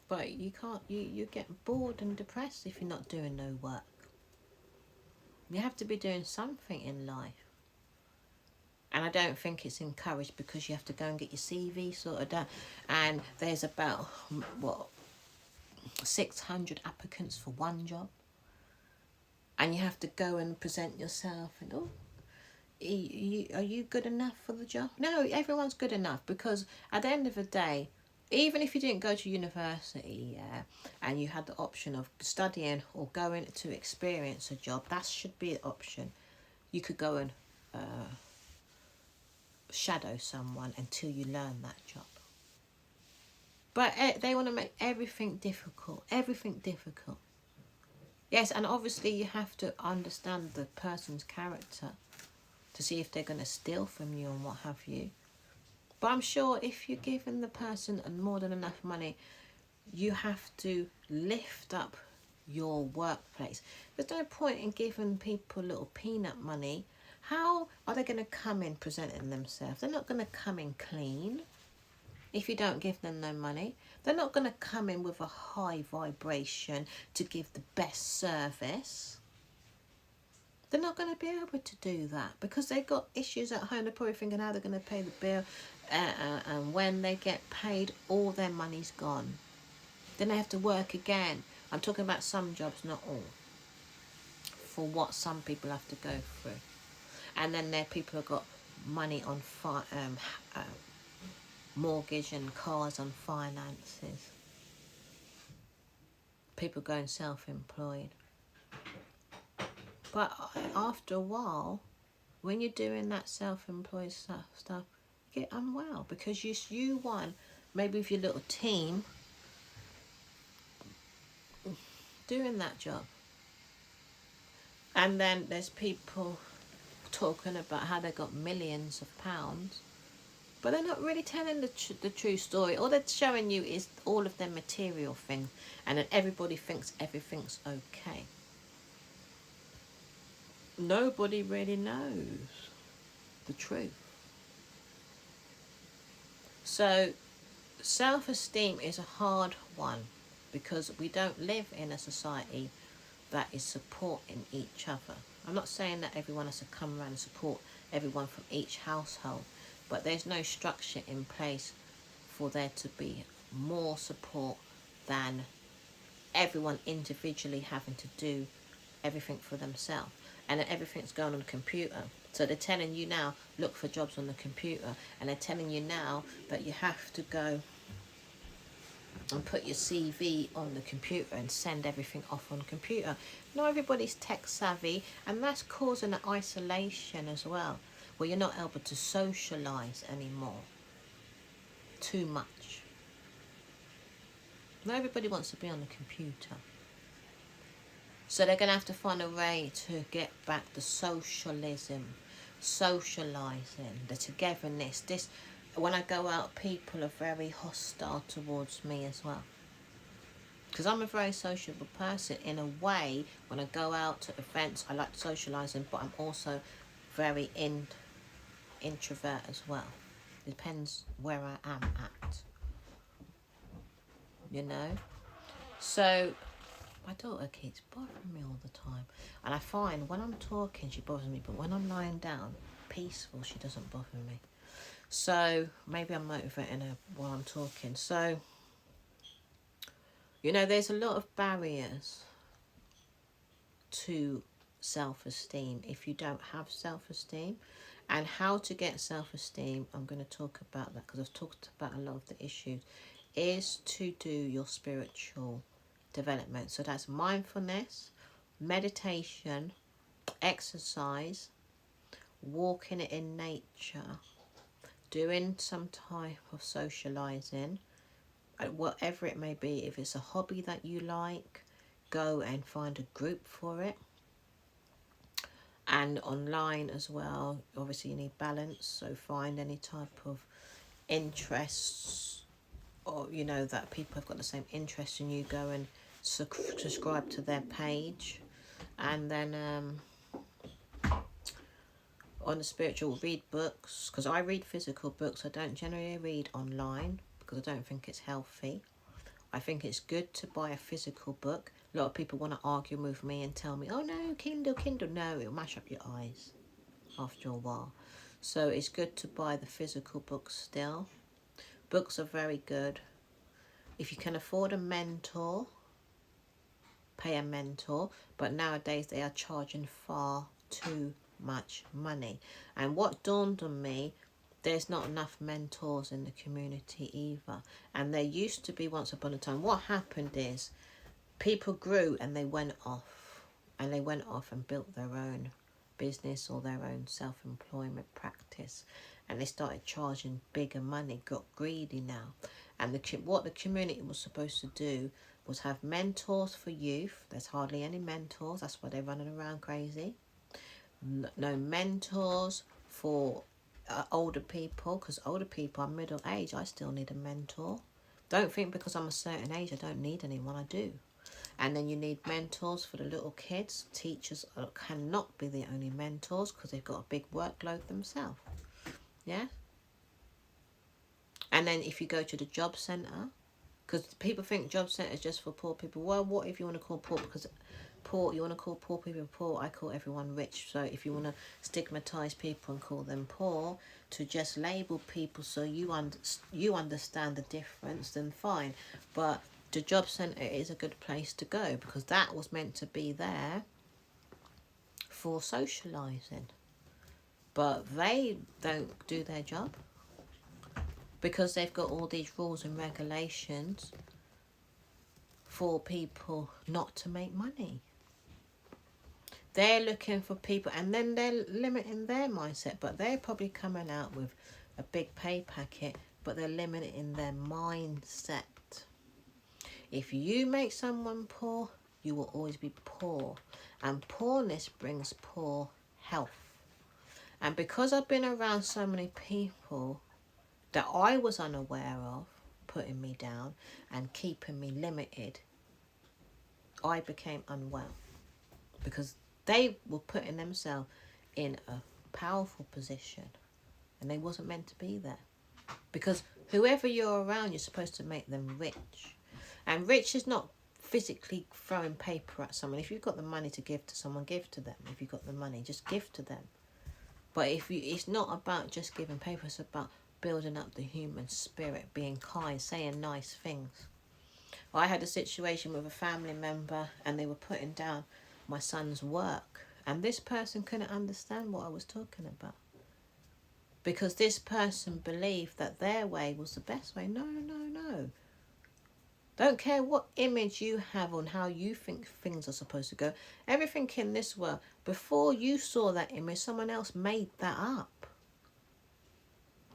But you can't, you get bored and depressed if you're not doing no work. You have to be doing something in life. And I don't think it's encouraged, because you have to go and get your CV sorted out. And there's about, 600 applicants for one job. And you have to go and present yourself and, are you good enough for the job? No, everyone's good enough, because at the end of the day, even if you didn't go to university, and you had the option of studying or going to experience a job, that should be an option. You could go and shadow someone until you learn that job. But they want to make everything difficult. Yes, and obviously you have to understand the person's character to see if they're going to steal from you and what have you. But I'm sure if you're giving the person more than enough money, you have to lift up your workplace. There's no point in giving people little peanut money. How are they going to come in presenting themselves? They're not going to come in clean if you don't give them no money. They're not going to come in with a high vibration to give the best service. They're not going to be able to do that because they've got issues at home. They're probably thinking how they're going to pay the bill. And when they get paid, all their money's gone. Then they have to work again. I'm talking about some jobs, not all. For what some people have to go through. And then there are people who've got money on mortgage and cars on finances. People going self-employed. But after a while, when you're doing that self-employed stuff, you get unwell because you want, maybe with your little team, doing that job. And then there's people talking about how they got millions of pounds, but they're not really telling the true story. All they're showing you is all of their material things, and then everybody thinks everything's okay. Nobody really knows the truth. So self-esteem is a hard one because we don't live in a society that is supporting each other. I'm not saying that everyone has to come around and support everyone from each household, but there's no structure in place for there to be more support than everyone individually having to do everything for themselves. And then everything's going on the computer. So they're telling you now, look for jobs on the computer. And they're telling you now that you have to go and put your CV on the computer and send everything off on the computer. Not everybody's tech savvy, and that's causing an isolation as well, where you're not able to socialise anymore. Too much. Not everybody wants to be on the computer. So they're going to have to find a way to get back the socialism, socialising, the togetherness. This, when I go out, people are very hostile towards me as well. Because I'm a very sociable person. In a way, when I go out to events, I like socialising, but I'm also very introvert as well. Depends where I am at. You know? So my daughter keeps bothering me all the time. And I find when I'm talking, she bothers me. But when I'm lying down, peaceful, she doesn't bother me. So maybe I'm motivating her while I'm talking. So, you know, there's a lot of barriers to self-esteem if you don't have self-esteem. And how to get self-esteem, I'm going to talk about that because I've talked about a lot of the issues, is to do your spiritual development. So that's mindfulness, meditation, exercise, walking it in nature, doing some type of socializing, whatever it may be. If it's a hobby that you like, go and find a group for it. And online as well, obviously you need balance, so find any type of interests, or you know that people have got the same interest in you. Go and subscribe to their page. And then on the spiritual, read books, because I read physical books. I don't generally read online because I don't think it's healthy. I think it's good to buy a physical book. A lot of people want to argue with me and tell me, oh no, Kindle. No, it'll mash up your eyes after a while. So it's good to buy the physical books still. Books are very good. If you can afford a mentor, pay a mentor. But nowadays they are charging far too much money. And what dawned on me, there's not enough mentors in the community either. And there used to be once upon a time. What happened is people grew and they went off. And they went off and built their own business or their own self-employment practice. And they started charging bigger money, got greedy now. And what the community was supposed to do was have mentors for youth. There's hardly any mentors. That's why they're running around crazy. No mentors for older people, because older people are middle age. I still need a mentor. Don't think because I'm a certain age I don't need anyone. I do. And then you need mentors for the little kids. Teachers cannot be the only mentors because they've got a big workload themselves. Yeah. And then if you go to the job centre, because people think job centre is just for poor people. Well, what if you want to call poor, because poor, you want to call poor people poor, I call everyone rich. So if you want to stigmatise people and call them poor, to just label people so you understand the difference, then fine. But the job centre is a good place to go, because that was meant to be there for socialising. But they don't do their job, because they've got all these rules and regulations for people not to make money. They're looking for people, and then they're limiting their mindset, but they're probably coming out with a big pay packet, but they're limiting their mindset. If you make someone poor, you will always be poor, and poorness brings poor health. And because I've been around so many people that I was unaware of, putting me down and keeping me limited, I became unwell, because they were putting themselves in a powerful position and they wasn't meant to be there. Because whoever you're around, you're supposed to make them rich. And rich is not physically throwing paper at someone. If you've got the money to give to someone, give to them. If you've got the money, just give to them. But it's not about just giving paper, it's about building up the human spirit, being kind, saying nice things. I had a situation with a family member and they were putting down my son's work, and this person couldn't understand what I was talking about, because this person believed that their way was the best way. No. Don't care what image you have on how you think things are supposed to go. Everything in this world, before you saw that image, someone else made that up.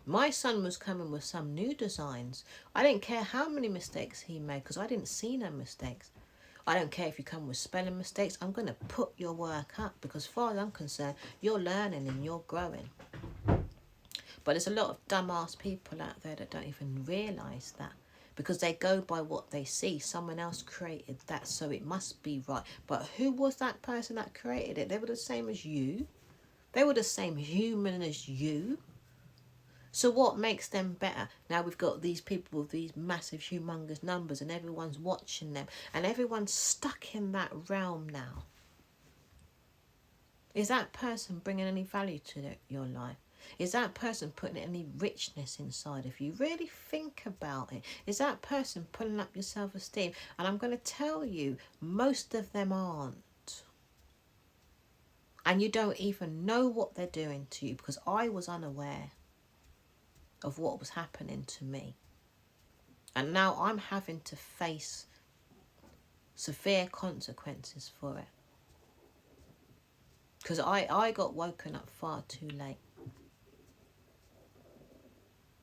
My son was coming with some new designs. I didn't care how many mistakes he made, because I didn't see no mistakes. I don't care if you come with spelling mistakes. I'm going to put your work up, because as far as I'm concerned, you're learning and you're growing. But there's a lot of dumbass people out there that don't even realise that, because they go by what they see. Someone else created that, so it must be right. But who was that person that created it? They were the same as you. They were the same human as you. So what makes them better? Now we've got these people with these massive, humongous numbers, and everyone's watching them, and everyone's stuck in that realm now. Is that person bringing any value to your life? Is that person putting any richness inside of you? Really think about it. Is that person pulling up your self-esteem? And I'm going to tell you, most of them aren't. And you don't even know what they're doing to you, because I was unaware of what was happening to me. And now I'm having to face severe consequences for it. Because I got woken up far too late.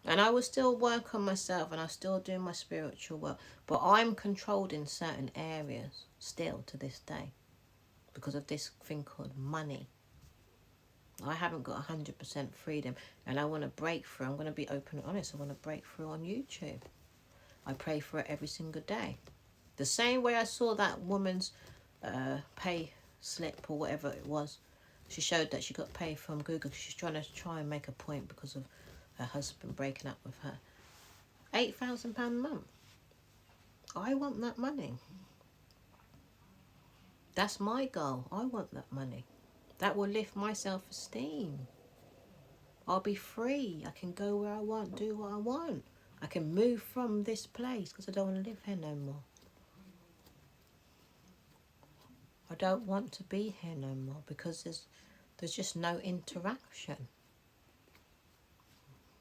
And I will still work on myself, and I still do my spiritual work. But I'm controlled in certain areas still to this day because of this thing called money. I haven't got 100% freedom, and I want to break through. I'm going to be open and honest. I want to break through on YouTube. I pray for it every single day. The same way I saw that woman's pay slip or whatever it was. She showed that she got paid from Google because she's trying and make a point because of her husband breaking up with her. £8,000 a month. I want that money. That's my goal. I want that money. That will lift my self-esteem. I'll be free. I can go where I want, do what I want. I can move from this place because I don't want to live here no more. I don't want to be here no more because there's just no interaction.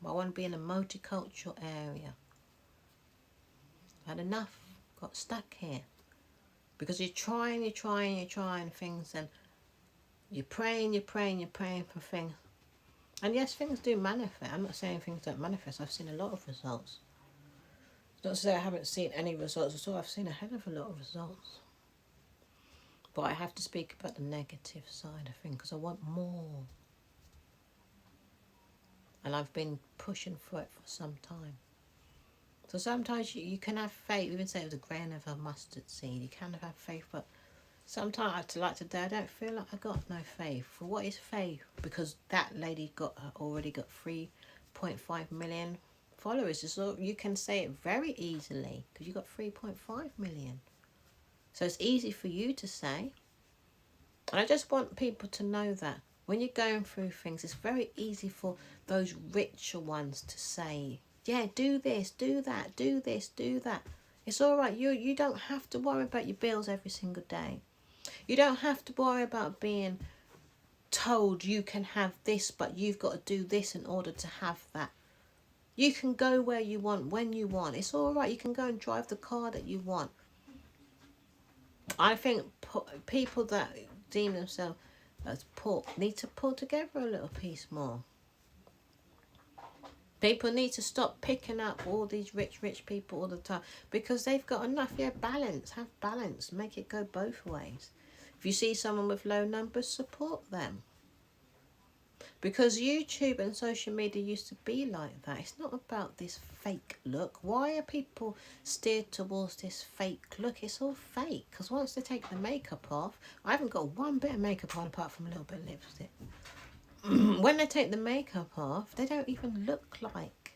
I want to be in a multicultural area. Had enough. Got stuck here. Because you're trying things, and you're praying for things. And yes, things do manifest. I'm not saying things don't manifest. I've seen a lot of results. It's not to say I haven't seen any results at all. I've seen a hell of a lot of results. But I have to speak about the negative side of things because I want more. And I've been pushing for it for some time. So sometimes you can have faith. Even say it was a grain of a mustard seed. You can have faith, but sometimes, like today, I don't feel like I got no faith. For what is faith? Because that lady already got 3.5 million followers. So you can say it very easily because you got 3.5 million. So it's easy for you to say. And I just want people to know that when you're going through things, it's very easy for those richer ones to say, yeah, do this, do that, do this, do that. It's all right. You don't have to worry about your bills every single day. You don't have to worry about being told you can have this, but you've got to do this in order to have that. You can go where you want, when you want. It's all right. You can go and drive the car that you want. I think people that deem themselves as poor need to pull together a little piece more. People need to stop picking up all these rich people all the time because they've got enough. Yeah, balance. Have balance. Make it go both ways. If you see someone with low numbers, support them. Because YouTube and social media used to be like that. It's not about this fake look. Why are people steered towards this fake look? It's all fake. Because once they take the makeup off, I haven't got one bit of makeup on apart from a little bit of lipstick. When they take the makeup off, they don't even look like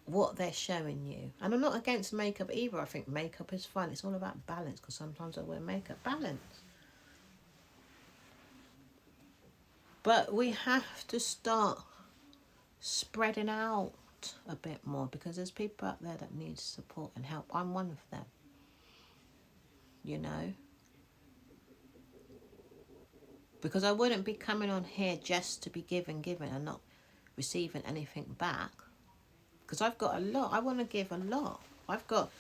what they're showing you. And I'm not against makeup either. I think makeup is fun. It's all about balance because sometimes I wear makeup. Balance. But we have to start spreading out a bit more because there's people out there that need support and help. I'm one of them. You know? Because I wouldn't be coming on here just to be giving and not receiving anything back. Because I've got a lot. I want to give a lot. I've got...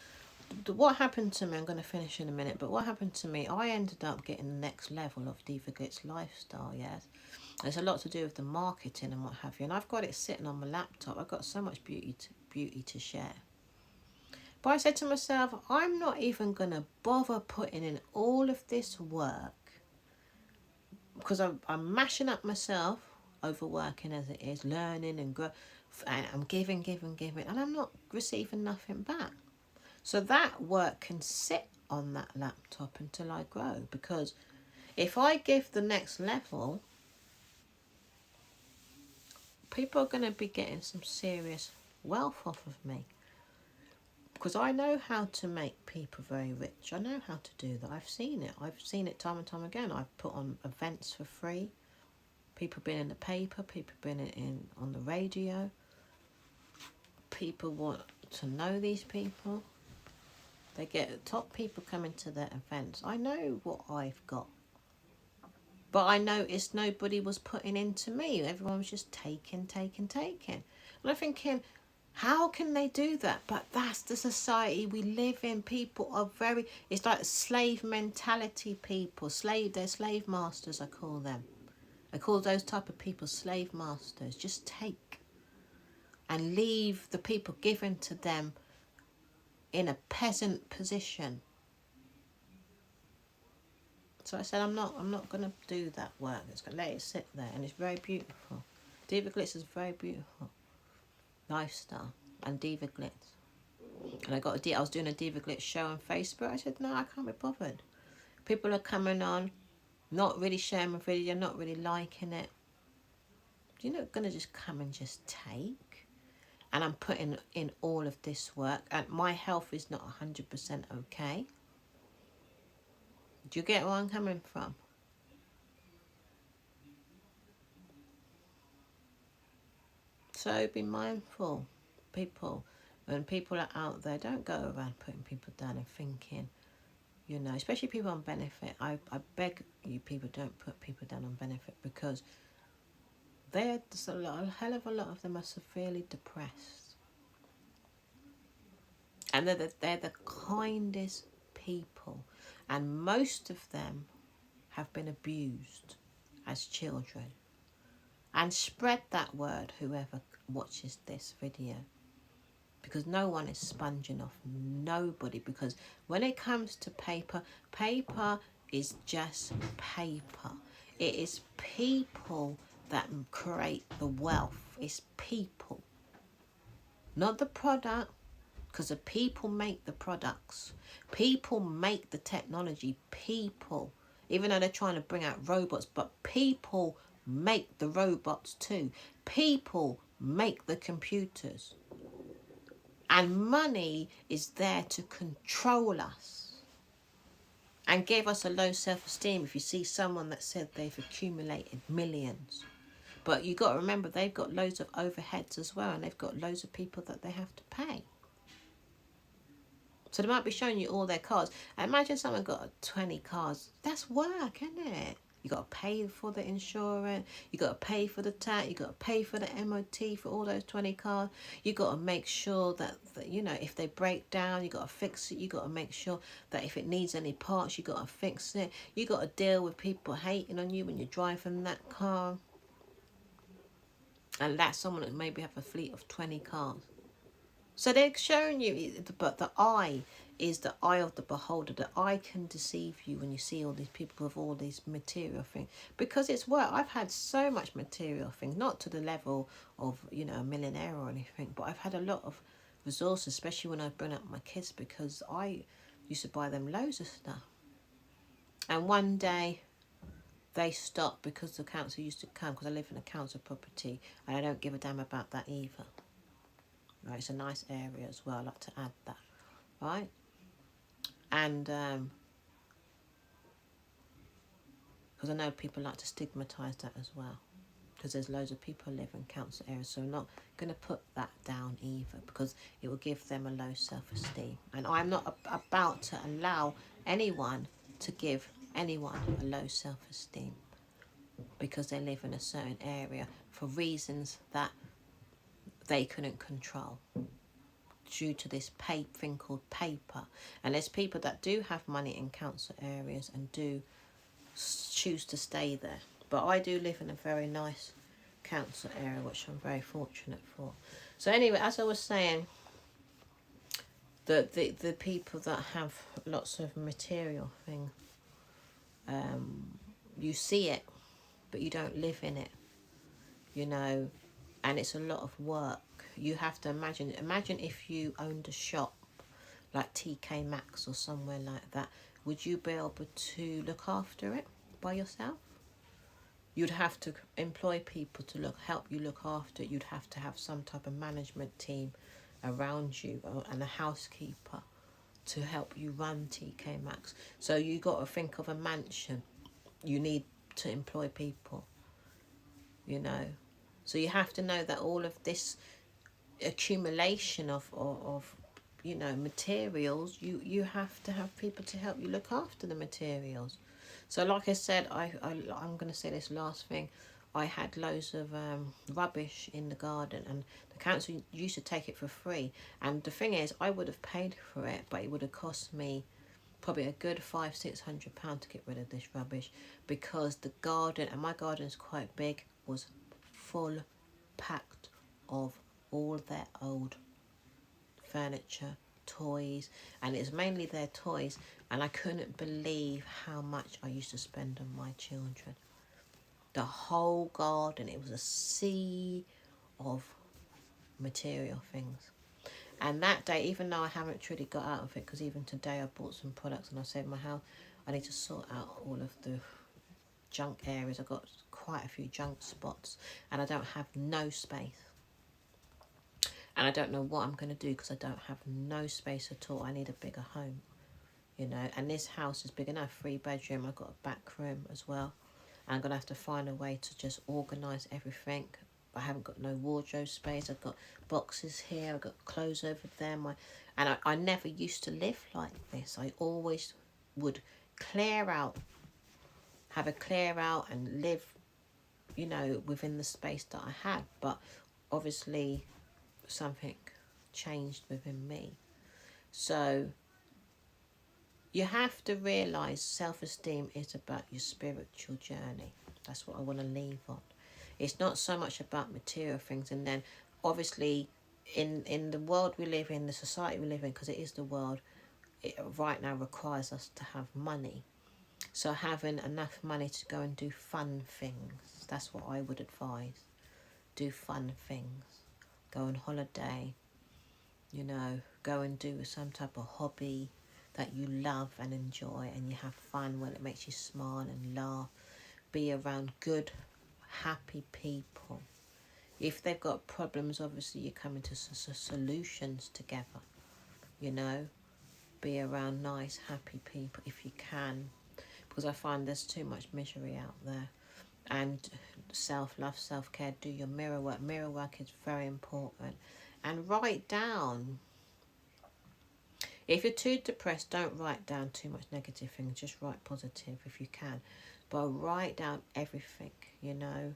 What happened to me, I'm going to finish in a minute, but what happened to me, I ended up getting the next level of Diva Glitz lifestyle, yes. There's a lot to do with the marketing and what have you, and I've got it sitting on my laptop. I've got so much beauty to share. But I said to myself, I'm not even going to bother putting in all of this work because I'm mashing up myself, overworking as it is, learning and growing, and I'm giving, and I'm not receiving nothing back. So that work can sit on that laptop until I grow. Because if I give the next level, people are going to be getting some serious wealth off of me. Because I know how to make people very rich. I know how to do that. I've seen it. I've seen it time and time again. I've put on events for free. People been in the paper. People been on the radio. People want to know these people. They get top people coming to their events. I know what I've got. But I noticed nobody was putting into me. Everyone was just taking. And I'm thinking, How can they do that? But that's the society we live in. People are very, it's like slave mentality people. They're slave masters, I call them. I call those type of people slave masters. Just take and leave the people given to them in a peasant position. So I said, I'm not going to do that work. It's going to let it sit there. And it's very beautiful. Diva Glitz is very beautiful lifestyle. And Diva Glitz. And I was doing a Diva Glitz show on Facebook. I said, no, I can't be bothered. People are coming on, not really sharing my video, not really liking it. You're not going to just come and just take. And I'm putting in all of this work. And my health is not 100% okay. Do you get where I'm coming from? So be mindful, people. When people are out there, don't go around putting people down and thinking, you know, especially people on benefit. I beg you people, don't put people down on benefit, because a hell of a lot of them are severely depressed. And they're the kindest people. And most of them have been abused as children. And spread that word, whoever watches this video. Because no one is sponging off nobody. Because when it comes to paper, paper is just paper. It is people that create the wealth. It's people. Not the product. Because the people make the products. People make the technology. People. Even though they're trying to bring out robots. But people make the robots too. People make the computers. And money is there to control us. And give us a low self-esteem if you see someone that said they've accumulated millions. But you got to remember, they've got loads of overheads as well. And they've got loads of people that they have to pay. So they might be showing you all their cars. And imagine someone got 20 cars. That's work, isn't it? You got to pay for the insurance. You got to pay for the tax. You got to pay for the MOT for all those 20 cars. You got to make sure that, you know, if they break down, you got to fix it. You got to make sure that if it needs any parts, you got to fix it. You got to deal with people hating on you when you're driving that car. And that's someone that maybe have a fleet of 20 cars. So they're showing you, but the eye is the eye of the beholder. The eye can deceive you when you see all these people with all these material things. Because it's work. I've had so much material things, not to the level of, you know, a millionaire or anything, but I've had a lot of resources, especially when I bring up my kids, because I used to buy them loads of stuff. And one day they stopped because the council used to come, because I live in a council property, and I don't give a damn about that either. Right, it's a nice area as well. I like to add that, right? And because I know people like to stigmatise that as well, because there's loads of people who live in council areas, so I'm not going to put that down either, because it will give them a low self-esteem. And I'm not about to allow anyone to give anyone a low self-esteem because they live in a certain area for reasons that they couldn't control due to this thing called paper. And there's people that do have money in council areas and do choose to stay there. But I do live in a very nice council area, which I'm very fortunate for. So anyway, as I was saying, the people that have lots of material things, you see it, but you don't live in it, you know. And it's a lot of work. You have to imagine if you owned a shop like TK Maxx or somewhere like that. Would you be able to look after it by yourself? You'd have to employ people to help you look after it. You'd have to have some type of management team around you and a housekeeper to help you run TK Maxx. So you got to think of a mansion. You need to employ people, you know. So you have to know that all of this accumulation of you know, materials, you have to have people to help you look after the materials. So like I said, I'm going to say this last thing. I had loads of rubbish in the garden, and the council used to take it for free. And the thing is, I would have paid for it, but it would have cost me probably a good £500-600 to get rid of this rubbish, because the garden, and my garden is quite big, was full packed of all their old furniture, toys, and it's mainly their toys. And I couldn't believe how much I used to spend on my children. The whole garden, it was a sea of material things. And that day, even though I haven't truly got out of it, because even today I bought some products and I said my house, I need to sort out all of the junk areas. I've got quite a few junk spots, and I don't have no space. And I don't know what I'm going to do, because I don't have no space at all. I need a bigger home, you know. And this house is big enough, 3-bedroom. I've got a back room as well. And I'm going to have to find a way to just organise everything. I haven't got no wardrobe space. I've got boxes here. I've got clothes over there. And I never used to live like this. I always would clear out, have a clear out and live, you know, within the space that I had. But obviously something changed within me. So you have to realise self-esteem is about your spiritual journey. That's what I want to leave on. It's not so much about material things. And then obviously in the world we live in, the society we live in, because it is the world, it right now requires us to have money. So having enough money to go and do fun things, that's what I would advise. Do fun things. Go on holiday, you know, go and do some type of hobby that you love and enjoy, and you have fun when it makes you smile and laugh. Be around good, happy people. If they've got problems, obviously you come into solutions together, you know. Be around nice, happy people if you can, because I find there's too much misery out there. And self-love, self-care, do your mirror work. Mirror work is very important. And write down. If you're too depressed, don't write down too much negative things. Just write positive if you can. But write down everything, you know.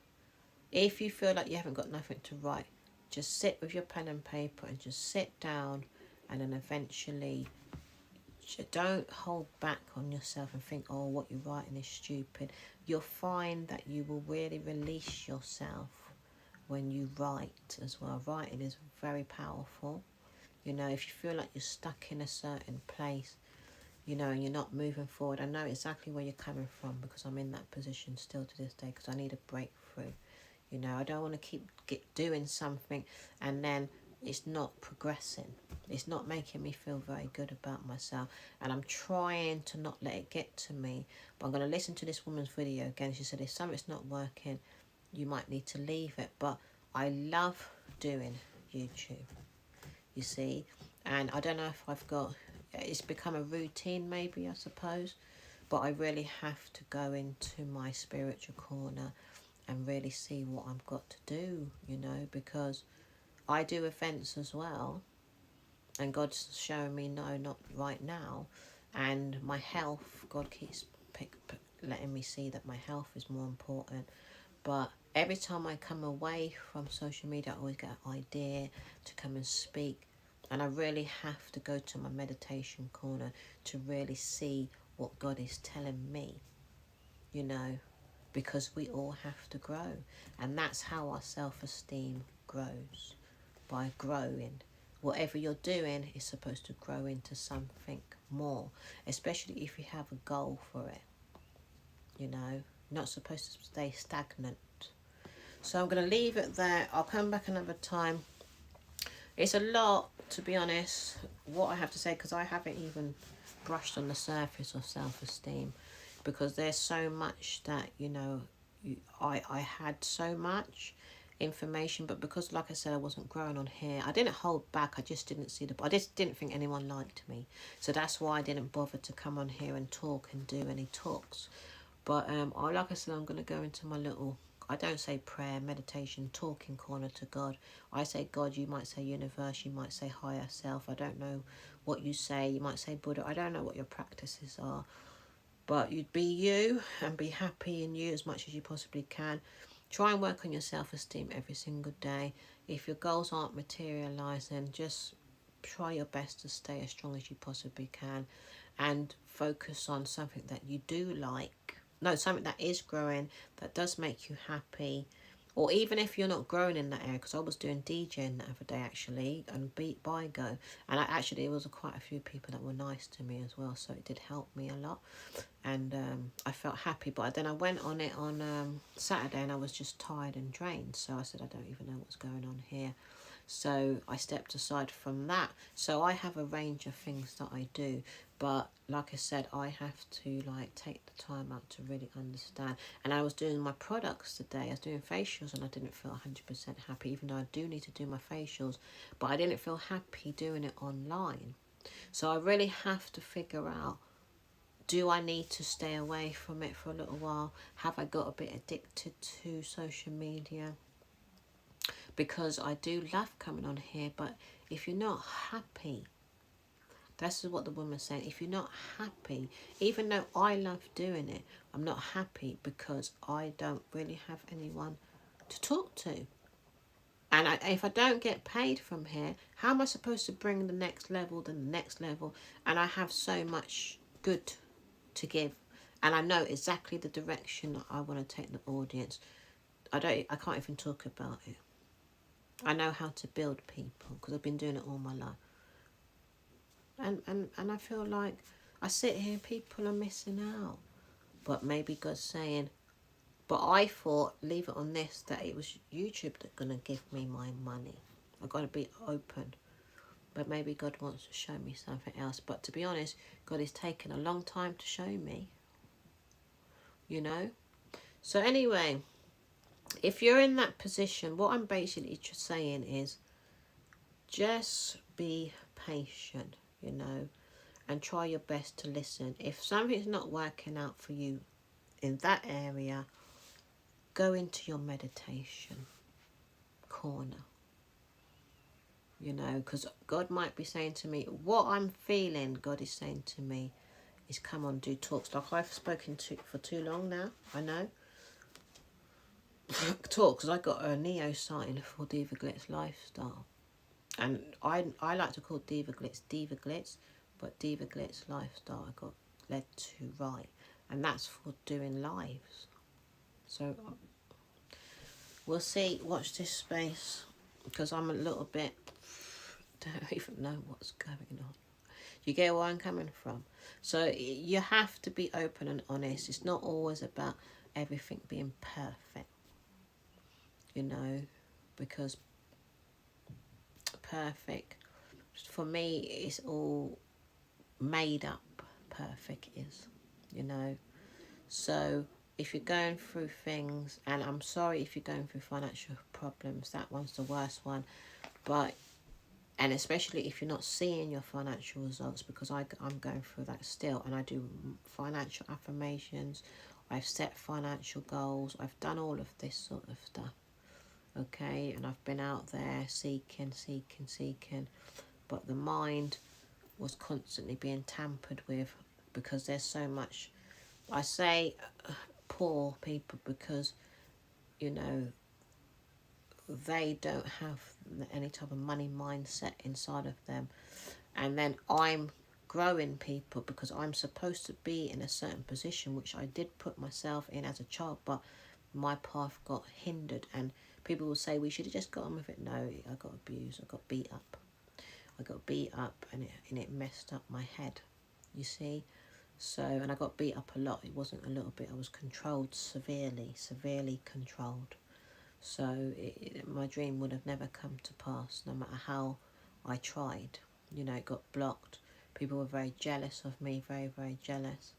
If you feel like you haven't got nothing to write, just sit with your pen and paper and just sit down, and then eventually don't hold back on yourself and think, oh, what you're writing is stupid. You'll find that you will really release yourself when you write as well. Writing is very powerful. You know, if you feel like you're stuck in a certain place, you know, and you're not moving forward, I know exactly where you're coming from, because I'm in that position still to this day, because I need a breakthrough. You know, I don't want to keep doing something and then it's not progressing. It's not making me feel very good about myself. And I'm trying to not let it get to me. But I'm going to listen to this woman's video again. She said if something's not working, you might need to leave it. But I love doing YouTube, you see. And I don't know if I've got... It's become a routine maybe, I suppose. But I really have to go into my spiritual corner and really see what I've got to do, you know, because I do events as well, and God's showing me no, not right now. And my health, God keeps letting me see that my health is more important. But every time I come away from social media, I always get an idea to come and speak. And I really have to go to my meditation corner to really see what God is telling me, you know, because we all have to grow. And that's how our self-esteem grows, by growing. Whatever you're doing is supposed to grow into something more, especially if you have a goal for it, you know. Not supposed to stay stagnant. So I'm going to leave it there. I'll come back another time. It's a lot, to be honest, what I have to say, because I haven't even brushed on the surface of self-esteem, because there's so much that, you know, I had so much information, but because, like I said, I wasn't growing on here, I didn't hold back. I just didn't see I just didn't think anyone liked me, so that's why I didn't bother to come on here and talk and do any talks. But like I said, I'm going to go into my little, I don't say prayer, meditation, talking corner to God. I say God, you might say universe, you might say higher self. I don't know what you say. You might say Buddha. I don't know what your practices are. But you'd be you and be happy in you as much as you possibly can. Try and work on your self-esteem every single day. If your goals aren't materializing, just try your best to stay as strong as you possibly can, and focus on something that you do like. No, something that is growing, that does make you happy. Or even if you're not growing in that area, because I was doing DJing the other day actually, and beat by go, and actually there was quite a few people that were nice to me as well, so it did help me a lot, and I felt happy. But then I went on it on Saturday, and I was just tired and drained, so I said I don't even know what's going on here. So I stepped aside from that. So I have a range of things that I do, but like I said, I have to like take the time out to really understand. And I was doing my products today. I was doing facials, and I didn't feel 100% happy, even though I do need to do my facials, but I didn't feel happy doing it online. So I really have to figure out, do I need to stay away from it for a little while? Have I got a bit addicted to social media? Because I do love coming on here, but if you're not happy, this is what the woman's saying, if you're not happy, even though I love doing it, I'm not happy because I don't really have anyone to talk to. And if I don't get paid from here, how am I supposed to bring the next level, then the next level? And I have so much good to give, and I know exactly the direction that I want to take the audience. I can't even talk about it. I know how to build people because I've been doing it all my life. And I feel like I sit here, people are missing out. But maybe God's saying, but I thought, leave it on this, that it was YouTube that's going to give me my money. I've got to be open. But maybe God wants to show me something else. But to be honest, God is taking a long time to show me. You know? So anyway, if you're in that position, what I'm basically just saying is, just be patient, you know, and try your best to listen. If something's not working out for you in that area, go into your meditation corner, you know, because God might be saying to me, what I'm feeling, God is saying to me, is come on, do talks. Like I've spoken to for too long now, I know. Talk, because I got a Neo sign for Diva Glitz Lifestyle. And I like to call Diva Glitz, but Diva Glitz Lifestyle I got led to write. And that's for doing lives. So we'll see. Watch this space, because I'm a little bit, don't even know what's going on. You get where I'm coming from? So you have to be open and honest. It's not always about everything being perfect, you know, because perfect, for me, it's all made up. Perfect is, you know. So if you're going through things, and I'm sorry if you're going through financial problems, that one's the worst one. But, and especially if you're not seeing your financial results, because I'm going through that still, and I do financial affirmations, I've set financial goals, I've done all of this sort of stuff, okay, and I've been out there seeking, but the mind was constantly being tampered with, because there's so much, I say poor people, because, you know, they don't have any type of money mindset inside of them. And then I'm growing people because I'm supposed to be in a certain position, which I did put myself in as a child, but my path got hindered. And people will say, we should have just got on with it. No, I got abused, I got beat up. And it messed up my head, you see. So, and I got beat up a lot. It wasn't a little bit. I was controlled severely controlled. So my dream would have never come to pass, no matter how I tried. You know, it got blocked. People were very jealous of me, very jealous.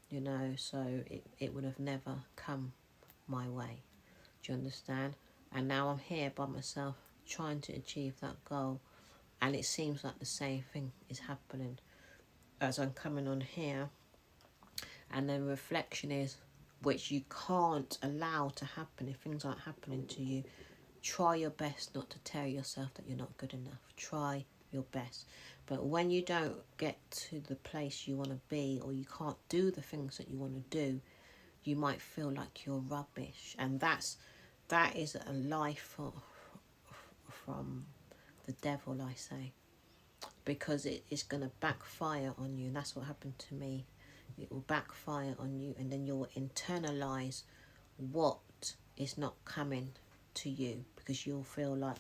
You know, so it would have never come my way. Do you understand? And now I'm here by myself trying to achieve that goal. And it seems like the same thing is happening as I'm coming on here. And the reflection is, which you can't allow to happen if things aren't happening to you, try your best not to tell yourself that you're not good enough. Try your best. But when you don't get to the place you want to be, or you can't do the things that you want to do, you might feel like you're rubbish. And that's that is a lie from the devil, I say, because it is going to backfire on you. And that's what happened to me. It will backfire on you, and then you'll internalize what is not coming to you, because you'll feel like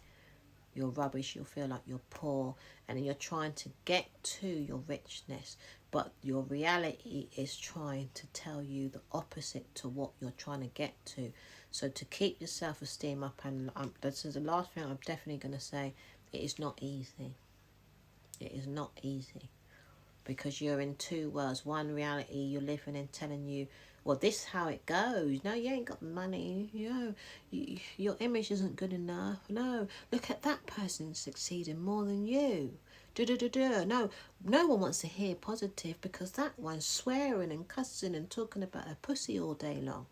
you're rubbish, you'll feel like you're poor, and then you're trying to get to your richness, but your reality is trying to tell you the opposite to what you're trying to get to. So to keep your self-esteem up, and this is the last thing I'm definitely going to say, it is not easy. It is not easy, because you're in two worlds. One reality you're living in telling you, well, this is how it goes. No, you ain't got money. Your image isn't good enough. No, look at that person succeeding more than you. No, no one wants to hear positive, because that one's swearing and cussing and talking about her pussy all day long.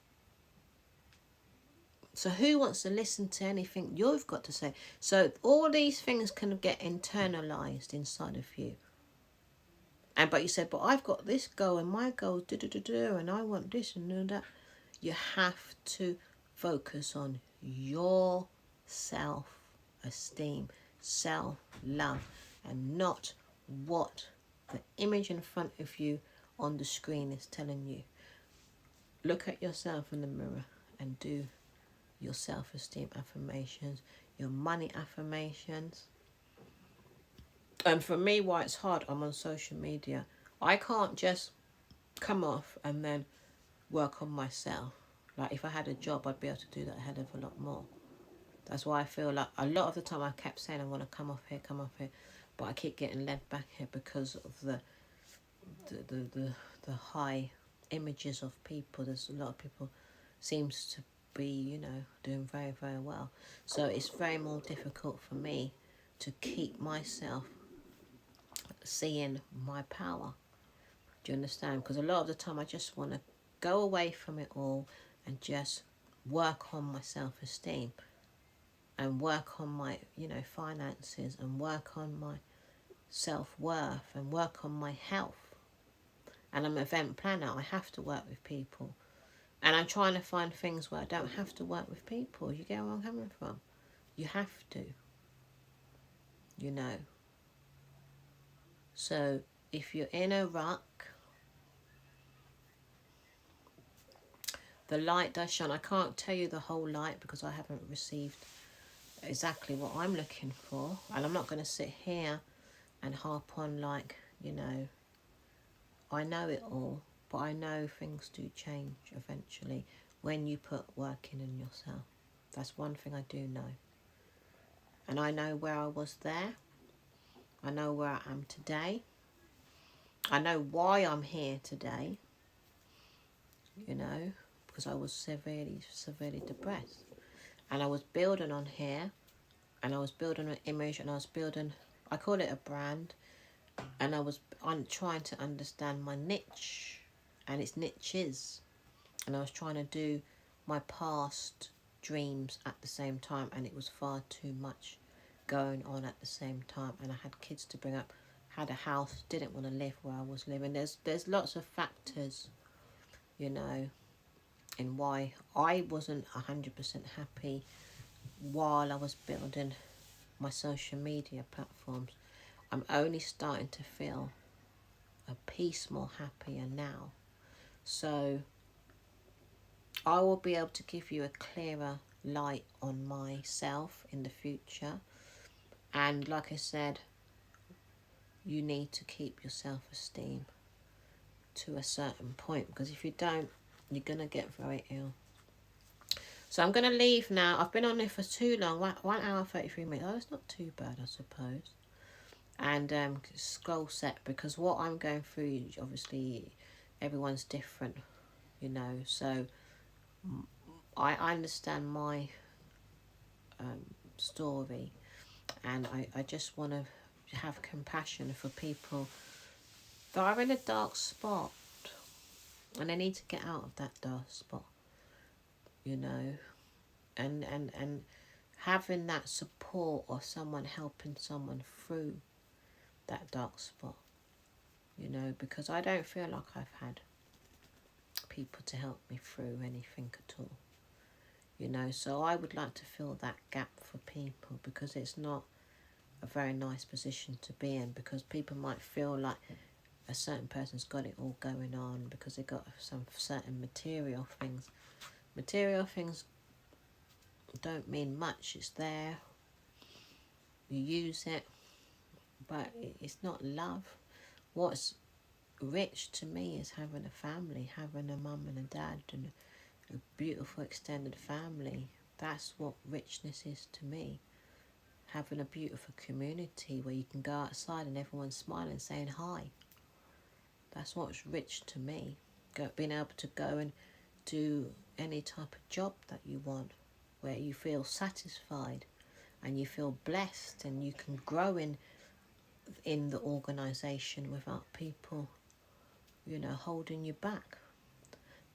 So who wants to listen to anything you've got to say? So all these things can get internalized inside of you. But you said, but I've got this goal and my goal, and I want this and that. You have to focus on your self-esteem, self-love, and not what the image in front of you on the screen is telling you. Look at yourself in the mirror and do your self-esteem affirmations, your money affirmations. And for me, why it's hard, I'm on social media. I can't just come off and then work on myself. Like if I had a job, I'd be able to do that a hell of a lot more. That's why I feel like a lot of the time I kept saying I want to come off here, but I keep getting led back here because of the high images of people. There's a lot of people seems to be, doing very, very well. So it's very more difficult for me to keep myself seeing my power. Do you understand? Because a lot of the time I just want to go away from it all and just work on my self-esteem and work on my, finances, and work on my self-worth and work on my health. And I'm an event planner. I have to work with people. And I'm trying to find things where I don't have to work with people. You get where I'm coming from? You have to. So if you're in a rut, the light does shine. I can't tell you the whole light because I haven't received exactly what I'm looking for. And I'm not going to sit here and harp on like, I know it all. But I know things do change eventually when you put work in yourself. That's one thing I do know. And I know where I was there. I know where I am today. I know why I'm here today. Because I was severely, severely depressed. And I was building on here. And I was building an image. And I was building, I call it a brand. And I was trying to understand my niche. And its niches. And I was trying to do my past dreams at the same time. And it was far too much going on at the same time. And I had kids to bring up. Had a house. Didn't want to live where I was living. There's lots of factors, in why I wasn't 100% happy while I was building my social media platforms. I'm only starting to feel a piece more happier now. So I will be able to give you a clearer light on myself in the future. And like I said, you need to keep your self-esteem to a certain point, because if you don't, you're going to get very ill. So I'm going to leave now. I've been on there for too long. 1 hour, 33 minutes. Oh, that's not too bad, I suppose. And scroll set, because what I'm going through, obviously, everyone's different, So I understand my story. And I just want to have compassion for people that are in a dark spot. And they need to get out of that dark spot, and having that support or someone helping someone through that dark spot, because I don't feel like I've had people to help me through anything at all, you know. So I would like to fill that gap for people, because it's not a very nice position to be in, because people might feel like a certain person's got it all going on because they got some certain material things. Material things don't mean much. It's there, you use it, but it's not love. What's rich to me is having a family, having a mum and a dad and a beautiful extended family. That's what richness is to me. Having a beautiful community where you can go outside and everyone's smiling, saying hi. That's what's rich to me. Being able to go and do any type of job that you want, where you feel satisfied and you feel blessed, and you can grow in the organisation without people, you know, holding you back.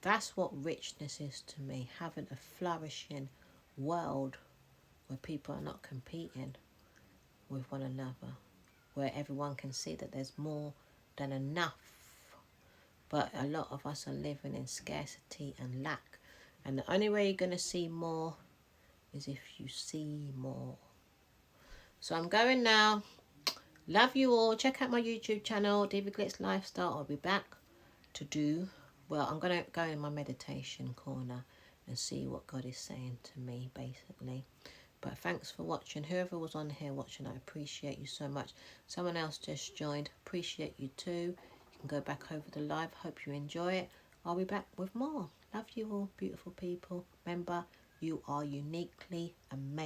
That's what richness is to me. Having a flourishing world where people are not competing with one another, where everyone can see that there's more than enough. But a lot of us are living in scarcity and lack. And the only way you're going to see more is if you see more. So I'm going now. Love you all. Check out my YouTube channel, David Glitz Lifestyle. I'll be back to do, well, I'm going to go in my meditation corner and see what God is saying to me, basically. But thanks for watching. Whoever was on here watching, I appreciate you so much. Someone else just joined. Appreciate you too. You can go back over the live. Hope you enjoy it. I'll be back with more. Love you all, beautiful people. Remember, you are uniquely amazing.